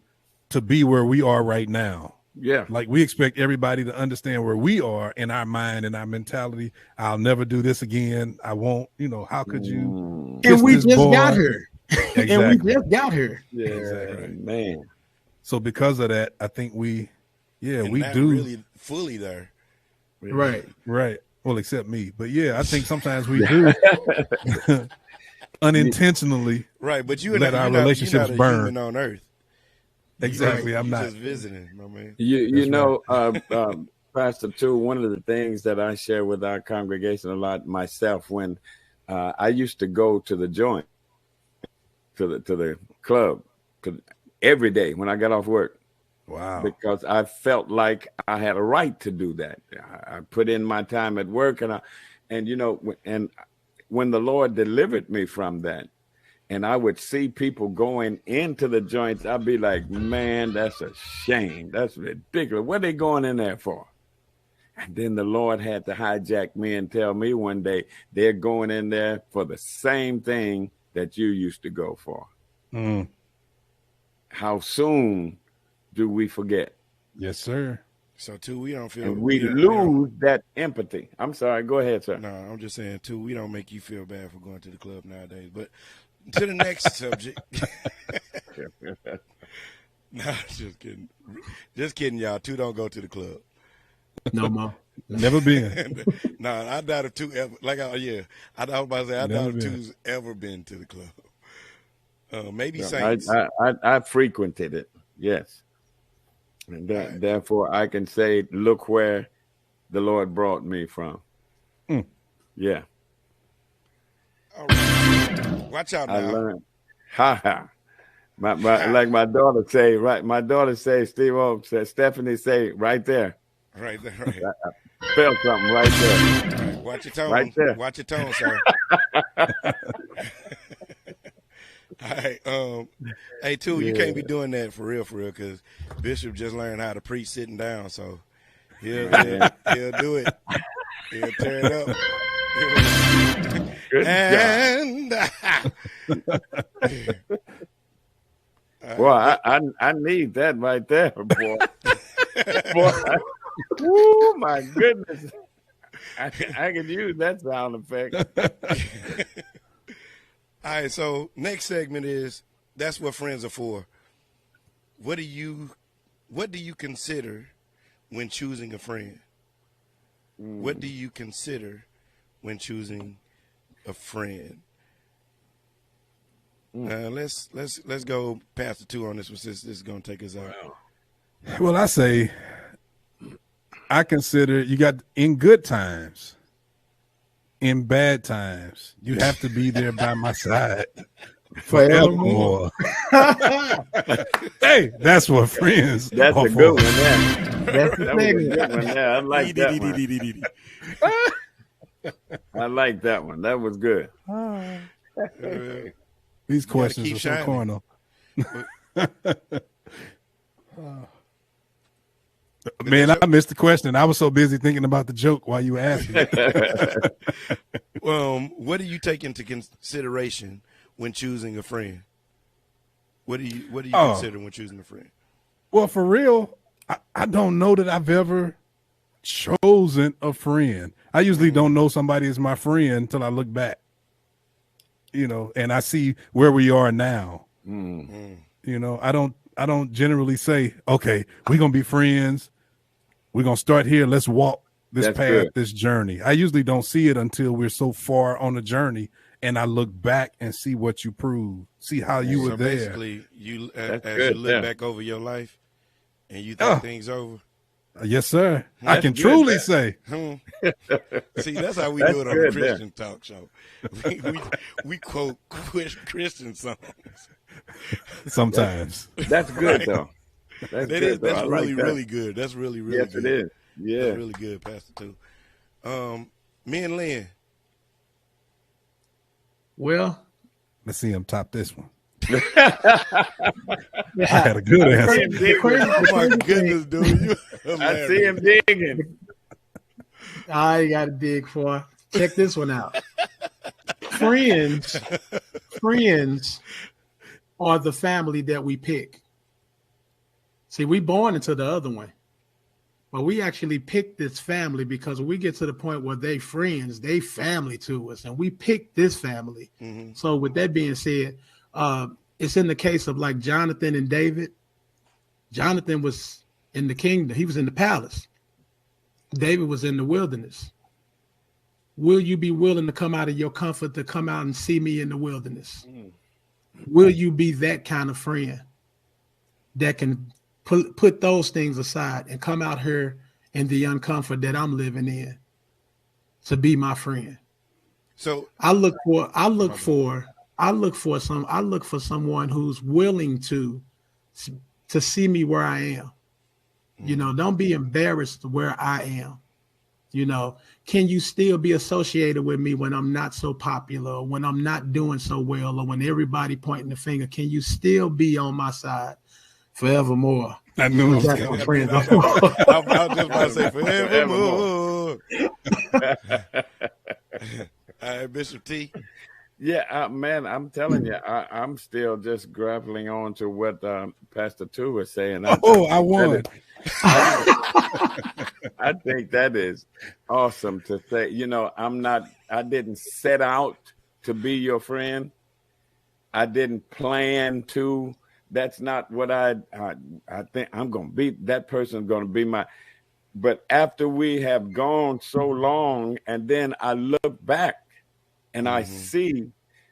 to be where we are right now. Yeah. Like we expect everybody to understand where we are in our mind and our mentality. I'll never do this again. I won't, how could you? And we just got here. Exactly. And we just got here. Yeah, exactly. Man. So because of that, I think we do really fully there. Right. Right. Well, except me. But yeah, I think sometimes we do unintentionally. Right, but let our relationships burn. Human on Earth. Exactly. I'm not just visiting, my man. You know, Pastor, too, one of the things that I share with our congregation a lot myself, when I used to go to the joint, to the club every day when I got off work. Wow. Because I felt like I had a right to do that. I put in my time at work, and when the Lord delivered me from that, and I would see people going into the joints, I'd be like, man, that's a shame. That's ridiculous. What are they going in there for? And then the Lord had to hijack me and tell me one day they're going in there for the same thing that you used to go for. Mm. How soon do we forget? Yes, sir. So too, we don't feel, and we lose that empathy. I'm sorry. Go ahead, sir. No, I'm just saying too, we don't make you feel bad for going to the club nowadays. But to the next subject. No, just kidding. Just kidding, y'all. Two don't go to the club. No more. Never been. No, I doubt if two ever. I was about to say, I doubt if two's ever been to the club. Maybe Saints. I frequented it. Yes. And therefore, I can say, look where the Lord brought me from. Mm. Yeah. All right. Watch out now. I learned. Ha ha. Like my daughter say, right? My daughter say, Steve O said, Stephanie say, right there. Right there. Right. I felt something right there. Right. Watch your tone. Right there. Watch your tone, sir. All right. Hey, too, you can't be doing that for real, because Bishop just learned how to preach sitting down, so he'll do it. He'll tear it up. Good and boy, I need that right there, boy. Boy, oh my goodness. I can use that sound effect. All right, so next segment is that's what friends are for. What do you consider when choosing a friend? What do you consider when choosing a friend? Let's go Pastor Two on this one, since this is gonna take us out. Well, I consider you got in good times. In bad times, you have to be there by my side forevermore. Hey, that's what friends. That's are a good for. one. That's a good one. I like that one. I like that one. That was good. These questions are so corny. Man, I missed the question. I was so busy thinking about the joke while you were asking. What do you take into consideration when choosing a friend? What do you consider when choosing a friend? Well, for real, I don't know that I've ever chosen a friend. I usually don't know somebody is my friend until I look back, and I see where we are now. I don't generally say, okay, we're going to be friends. We're going to start here. Let's walk this path, this journey. I usually don't see it until we're so far on the journey and I look back and see what you proved, see how you were there. Basically, you look back over your life and you think things over. Yes, sir. I can truly say. See, that's how we do it on the Christian talk show. We quote Christian songs. Sometimes. That's good, though. That's really good. That's really good. Yes, it is. Yeah. That's really good, Pastor Two. Me and Lynn. Well, let's see him top this one. I had a good answer. Oh my goodness, dude. I see him digging. I got to dig for. Check this one out. Friends are the family that we pick. See, we born into the other one, but we actually pick this family because we get to the point where they friends, they family to us, and we pick this family. Mm-hmm. So with that being said, it's in the case of like Jonathan and David. Jonathan was in the kingdom. He was in the palace. David was in the wilderness. Will you be willing to come out of your comfort to come out and see me in the wilderness? Will you be that kind of friend that can put those things aside and come out here in the uncomfort that I'm living in to be my friend? So I look for someone who's willing to see me where I am. Don't be embarrassed where I am. You know, can you still be associated with me when I'm not so popular, or when I'm not doing so well, or when everybody pointing the finger? Can you still be on my side forevermore? I knew it was That's coming. what friends are. I was just about to say forevermore. All right, Bishop T. Yeah, man, I'm telling you, I'm still just grappling on to what Pastor Tu was saying. I won. I think that is awesome to say. You know, I didn't set out to be your friend. I didn't plan to. That's not what I think I'm going to be. That person's going to be my. But after we have gone so long, and then I look back and I see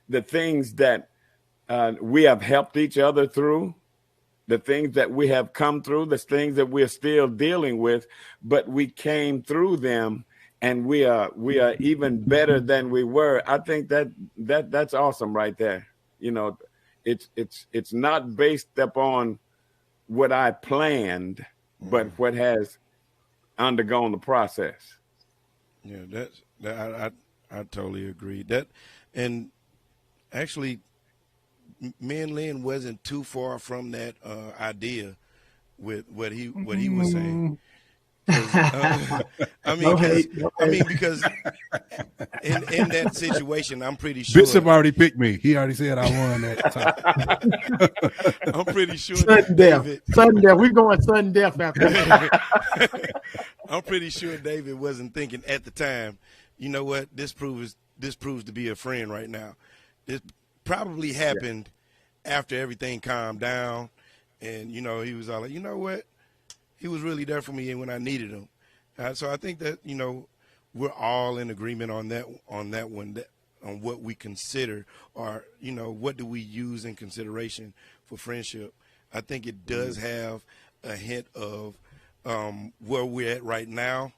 the things that we have helped each other through, the things that we have come through, the things that we're still dealing with, but we came through them, and we are even better than we were. I think that's awesome right there. You know, it's not based upon what I planned, but what has undergone the process. Yeah, I totally agree. That, and actually, me and Lynn wasn't too far from that idea with what he was saying. I mean, because in that situation, I'm pretty sure Bishop already picked me. He already said I won that time. I'm pretty sure sudden death. Sudden death. We're going sudden death after that. I'm pretty sure David wasn't thinking at the time, you know what, this proves to be a friend right now. This probably happened after everything calmed down, and you know, he was all like, you know what, he was really there for me when I needed him. So I think that, you know, we're all in agreement on that one, on what we consider, or, you know, what do we use in consideration for friendship. I think it does have a hint of where we're at right now,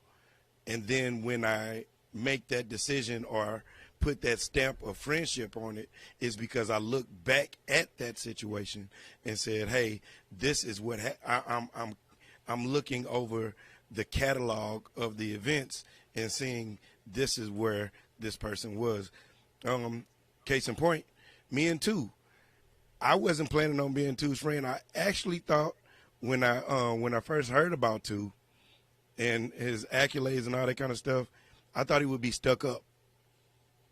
and then when I make that decision or put that stamp of friendship on it, is because I look back at that situation and said, hey, this is what I'm looking over the catalog of the events and seeing this is where this person was. Case in point, me and Tu, I wasn't planning on being Tu's friend. I actually thought when I first heard about Tu and his accolades and all that kind of stuff, I thought he would be stuck up.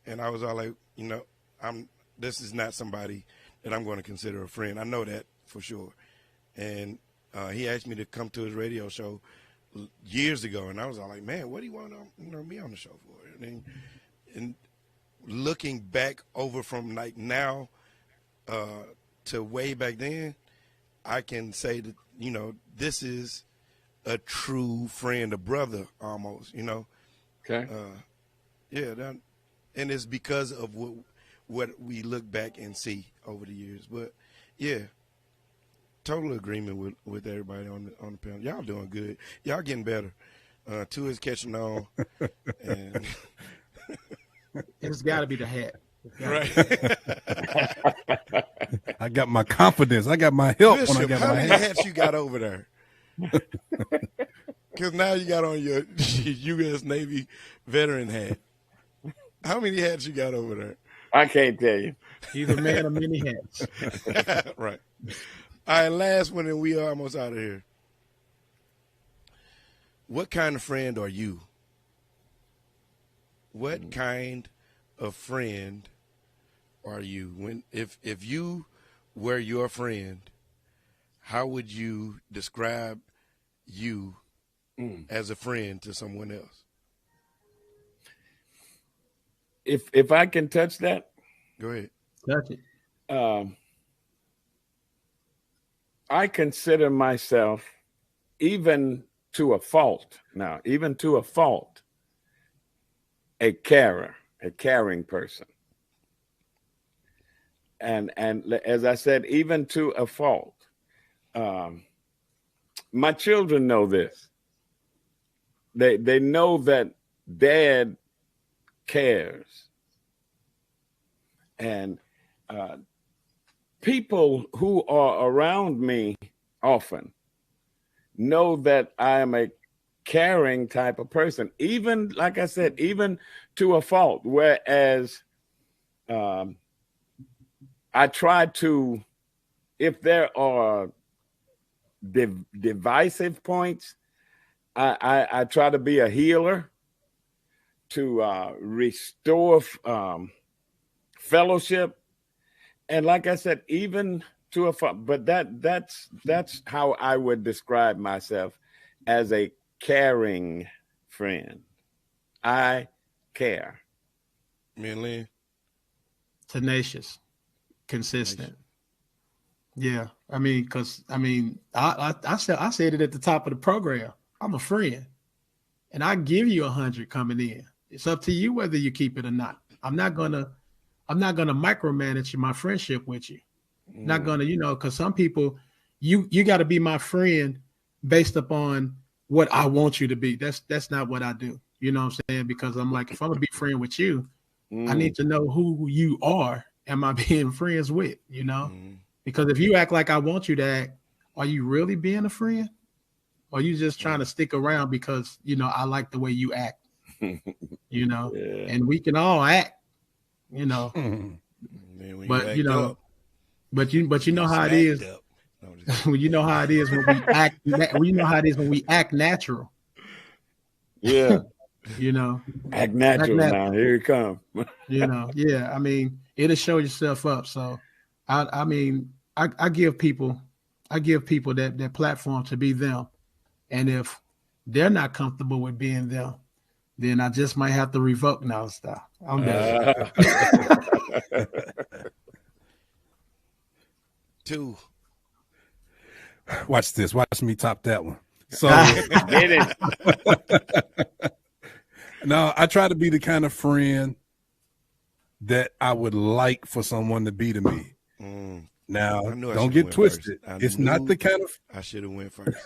And I was all like, you know, this is not somebody that I'm going to consider a friend. I know that for sure. And he asked me to come to his radio show years ago, and I was all like, man, what do you want me on the show for? And looking back over from like now to way back then, I can say that, you know, this is a true friend, a brother almost, you know. Okay. And it's because of what we look back and see over the years. But yeah, total agreement with everybody on the panel. Y'all doing good. Y'all getting better. Tu is catching on, and It's got to be the hat. right. I got my confidence. I got my help Bishop, when I got how my many hat. hats you got over there? Because now you got on your U.S. Navy veteran hat. How many hats you got over there? I can't tell you. He's a man of many hats. Right. All right, last one, and we are almost out of here. What kind of friend are you? What kind of friend are you? If you were your friend, how would you describe you as a friend to someone else? If I can touch that, Go ahead. Touch it. I consider myself, even to a fault, a caring person. And as I said, even to a fault. My children know this. They know that Dad cares. And people who are around me often know that I am a caring type of person, even like I said, even to a fault. Whereas I try to, if there are divisive points, I try to be a healer to restore fellowship. And like I said, even to a fault, but that's how I would describe myself, as a caring friend. I care. Me and Lynn. Tenacious, consistent. Yeah, I mean, because I said it at the top of the program. I'm a friend, and I give you 100 coming in. It's up to you whether you keep it or not. I'm not gonna micromanage my friendship with you. Not gonna, because some people, you got to be my friend based upon what I want you to be. That's not what I do. You know what I'm saying? Because I'm like, if I'm gonna be friend with you, I need to know who you are. Am I being friends with? Because if you act like I want you to act, are you really being a friend? Or are you just trying to stick around because I like the way you act? And we can all act, but but you know how it is. Well, you know how it is when we act. You know how it is when we act natural. Yeah. Act natural now. Here it comes. Yeah. I mean, it'll show yourself up. So, I give people that platform to be them, and if they're not comfortable with being them, then I just might have to revoke now. Stop. I'm done. 2. Watch this. Watch me top that one. So get it. No, I try to be the kind of friend that I would like for someone to be to me. Now, don't get twisted. It's not the kind of I should have went first.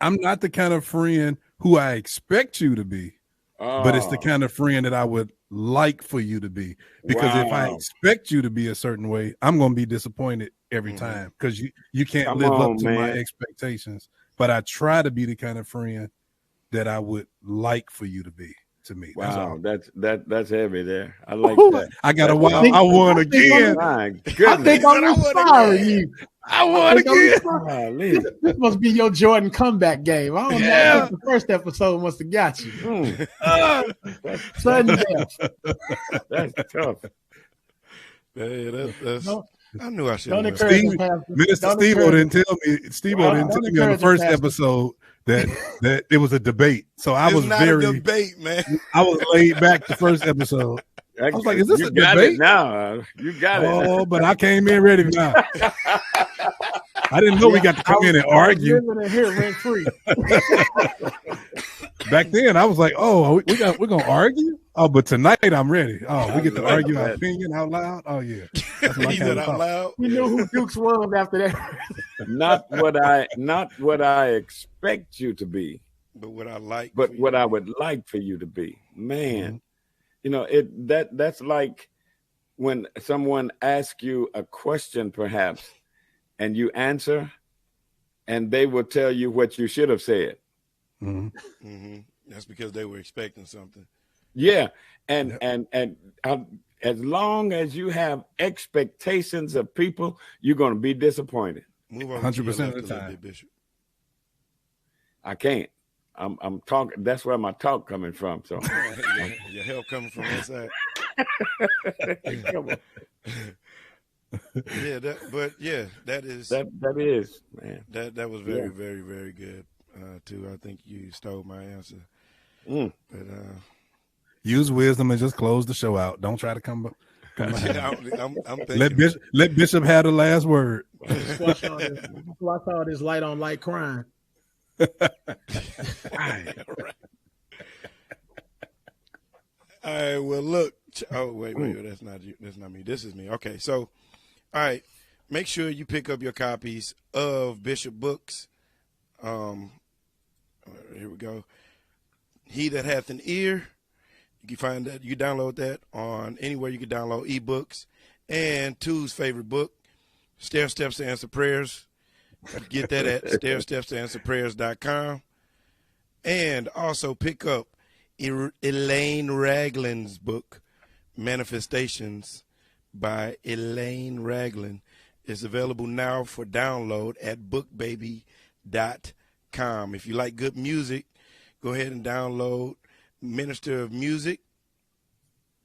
I'm not the kind of friend who I expect you to be, but it's the kind of friend that I would like for you to be. Because if I expect you to be a certain way, I'm going to be disappointed every time, because you can't live up to my expectations. But I try to be the kind of friend that I would like for you to be to me. Wow, that's heavy there. I like that. I got a wow. I won again. My I goodness. think I'm inspiring you. I won again. This must be your Jordan comeback game. I don't know if the first episode must have got you. Sudden death. That's tough. That's I knew I should. Minister Steve-O didn't tell me. Steve-O didn't tell me on the first episode that it was a debate. So I was a debate, man. I was laid back the first episode. I was like, "Is this a debate?" Now you got it. Oh, but I came in ready now. I didn't know we got to come in and argue. Here rent free. Back then, I was like, "Oh, we're gonna argue." Oh, but tonight I'm ready. Oh, we get to argue our opinion out loud. Oh yeah, that's my kind of out loud. We knew who Dukes was after that. Not what I expect you to be, but what I like. But what I would like for you to be, man. That's like when someone asks you a question, perhaps, and you answer, and they will tell you what you should have said. That's because they were expecting something. Yeah, and as long as you have expectations of people, you're going to be disappointed. 100% of the time. Bishop. I can't. I'm talking. That's where my talk coming from. So your help coming from inside. Come on. That is man. That was very, very, very good too. I think you stole my answer. But use wisdom and just close the show out. Don't try to come behind. I'm thinking. Let Bishop have the last word. Watch all this light on light crime. Right. All right. Well, look. Oh, wait. That's not you. That's not me. This is me. Okay. So, all right. Make sure you pick up your copies of Bishop books. Here we go. He That Hath an Ear. You can find that. You download that on anywhere you can download ebooks. And Two's favorite book, Stair Steps to Answer Prayers. Get that at stairstepstoanswerprayers.com. And also pick up Elaine Ragland's book, Manifestations by Elaine Ragland. It's available now for download at bookbaby.com. If you like good music, go ahead and download Minister of Music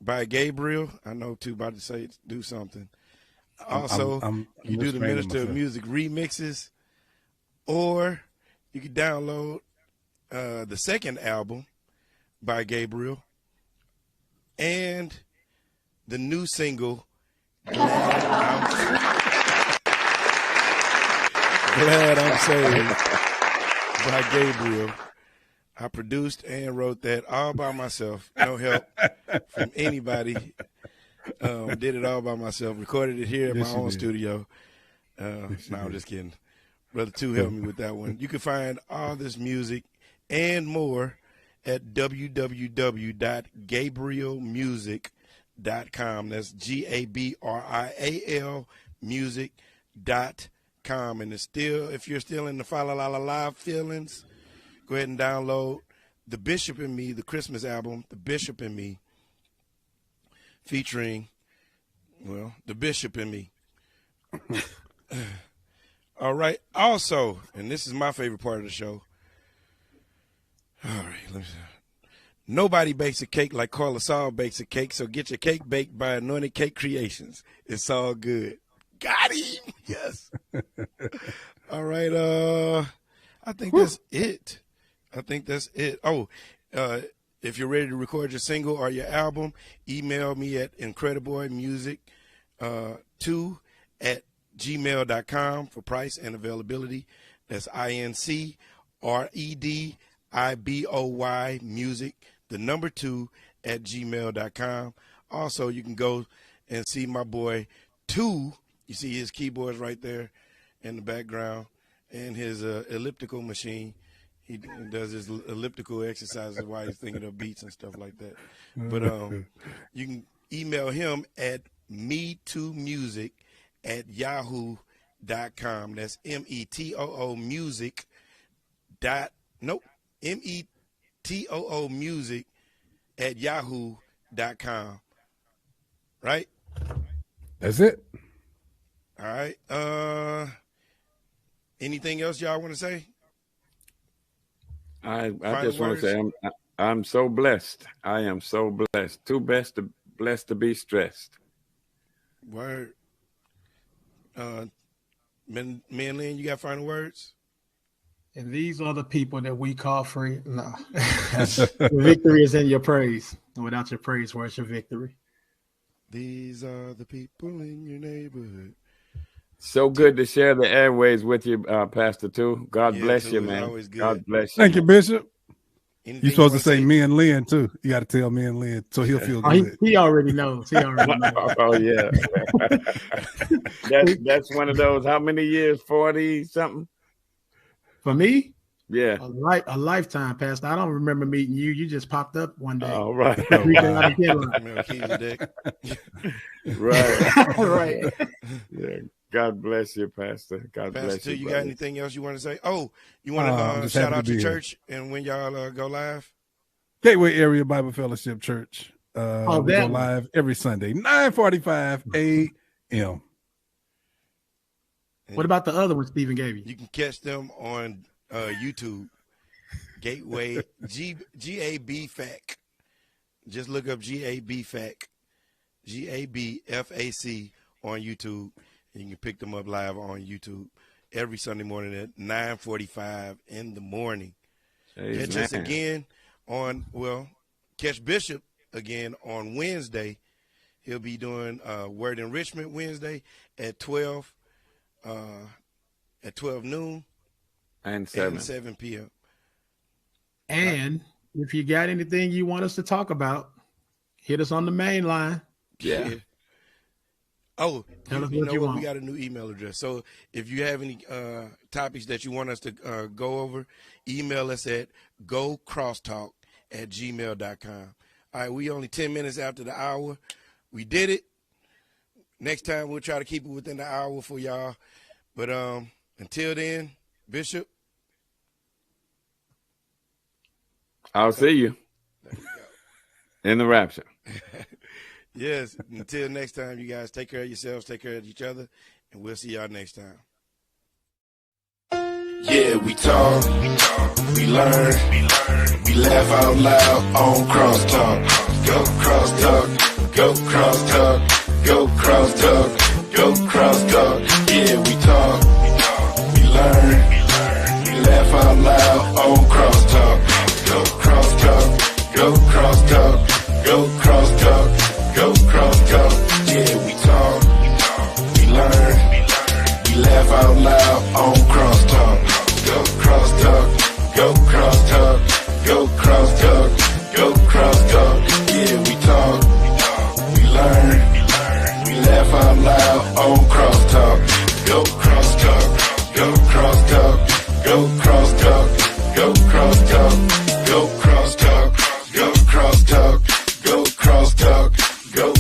by Gabriel. I know too about to say do something. Also, you do the Minister of Music remixes, or you can download the second album by Gabriel and the new single, Glad I'm Saved by Gabriel. I produced and wrote that all by myself. No help from anybody. Did it all by myself. Recorded it here in my own studio. No, I'm just kidding. Brother Two helped me with that one. You can find all this music and more at www.gabrielmusic.com. That's GABRIAL music.com. And it's still, if you're still in the Fa La La La Live feelings, go ahead and download The Bishop and Me, the Christmas album, The Bishop and Me, featuring, well, The Bishop and Me. All right. Also, and this is my favorite part of the show. All right. Let me see. Nobody bakes a cake like Carla Saul bakes a cake, so get your cake baked by Anointed Cake Creations. It's all good. Got him. Yes. All right. I think that's it. Oh, if you're ready to record your single or your album, email me at incrediboymusic2@gmail.com for price and availability. That's INCREDIBOY music, the number 2@gmail.com. Also, you can go and see my boy Two. You see his keyboards right there in the background and his elliptical machine. He does his elliptical exercises while he's thinking of beats and stuff like that. But you can email him at metoomusic@yahoo.com. That's METOO music. METOO music@yahoo.com. Right? That's it. All right. Anything else y'all want to say? I just want to say I'm so blessed. I am so blessed. Too blessed to be stressed. Word. Man, Lynn, you got final words? And these are the people that we call free. No. The victory is in your praise. And without your praise, where's your victory? These are the people in your neighborhood. So good to share the airways with you, Pastor Two. God bless you, man. God bless you. Thank you, Bishop. You're supposed to say say? me and Lynn, too. You got to tell me and Lynn so he'll feel good. He already knows. He already knows. Oh, yeah. That's one of those, how many years? 40-something? For me? Yeah. A lifetime, Pastor. I don't remember meeting you. You just popped up one day. Oh, right. Right. Right. Yeah. God bless you, Pastor. God bless Pastor, you. You got anything else you want to say? Oh, you want to shout out your church and when y'all go live? Gateway Area Bible Fellowship Church. We go live every Sunday, 9:45 a.m. What about the other one Stephen gave you? You can catch them on YouTube. Gateway GABFAC. Just look up GABFAC. GABFAC on YouTube. And you can pick them up live on YouTube every Sunday morning at 9:45 in the morning. Amen. Catch us again catch Bishop again on Wednesday. He'll be doing Word Enrichment Wednesday at 12 noon and 7 p.m. And if you got anything you want us to talk about, hit us on the main line. Yeah. Oh, you know what? want. We got a new email address. So if you have any topics that you want us to go over, email us at gocrosstalk@gmail.com. All right, we only 10 minutes after the hour. We did it. Next time we'll try to keep it within the hour for y'all. But until then, Bishop. I'll see you in the rapture. Yes. Until next time, you guys take care of yourselves, take care of each other, and we'll see y'all next time. Yeah, we talk, we learn, we laugh out loud on CrossTalk. Go CrossTalk, go CrossTalk, go CrossTalk, go CrossTalk. Yeah, we talk, we learn, we laugh out loud on CrossTalk. Go CrossTalk, go CrossTalk, go CrossTalk, go CrossTalk. Yeah, we talk, we learn, we laugh out loud on CrossTalk. Go CrossTalk, go CrossTalk, go CrossTalk, go CrossTalk. Yeah, we talk, we learn, we laugh out loud on CrossTalk. Go CrossTalk, go CrossTalk, go CrossTalk, go CrossTalk, go CrossTalk, go CrossTalk, go CrossTalk, go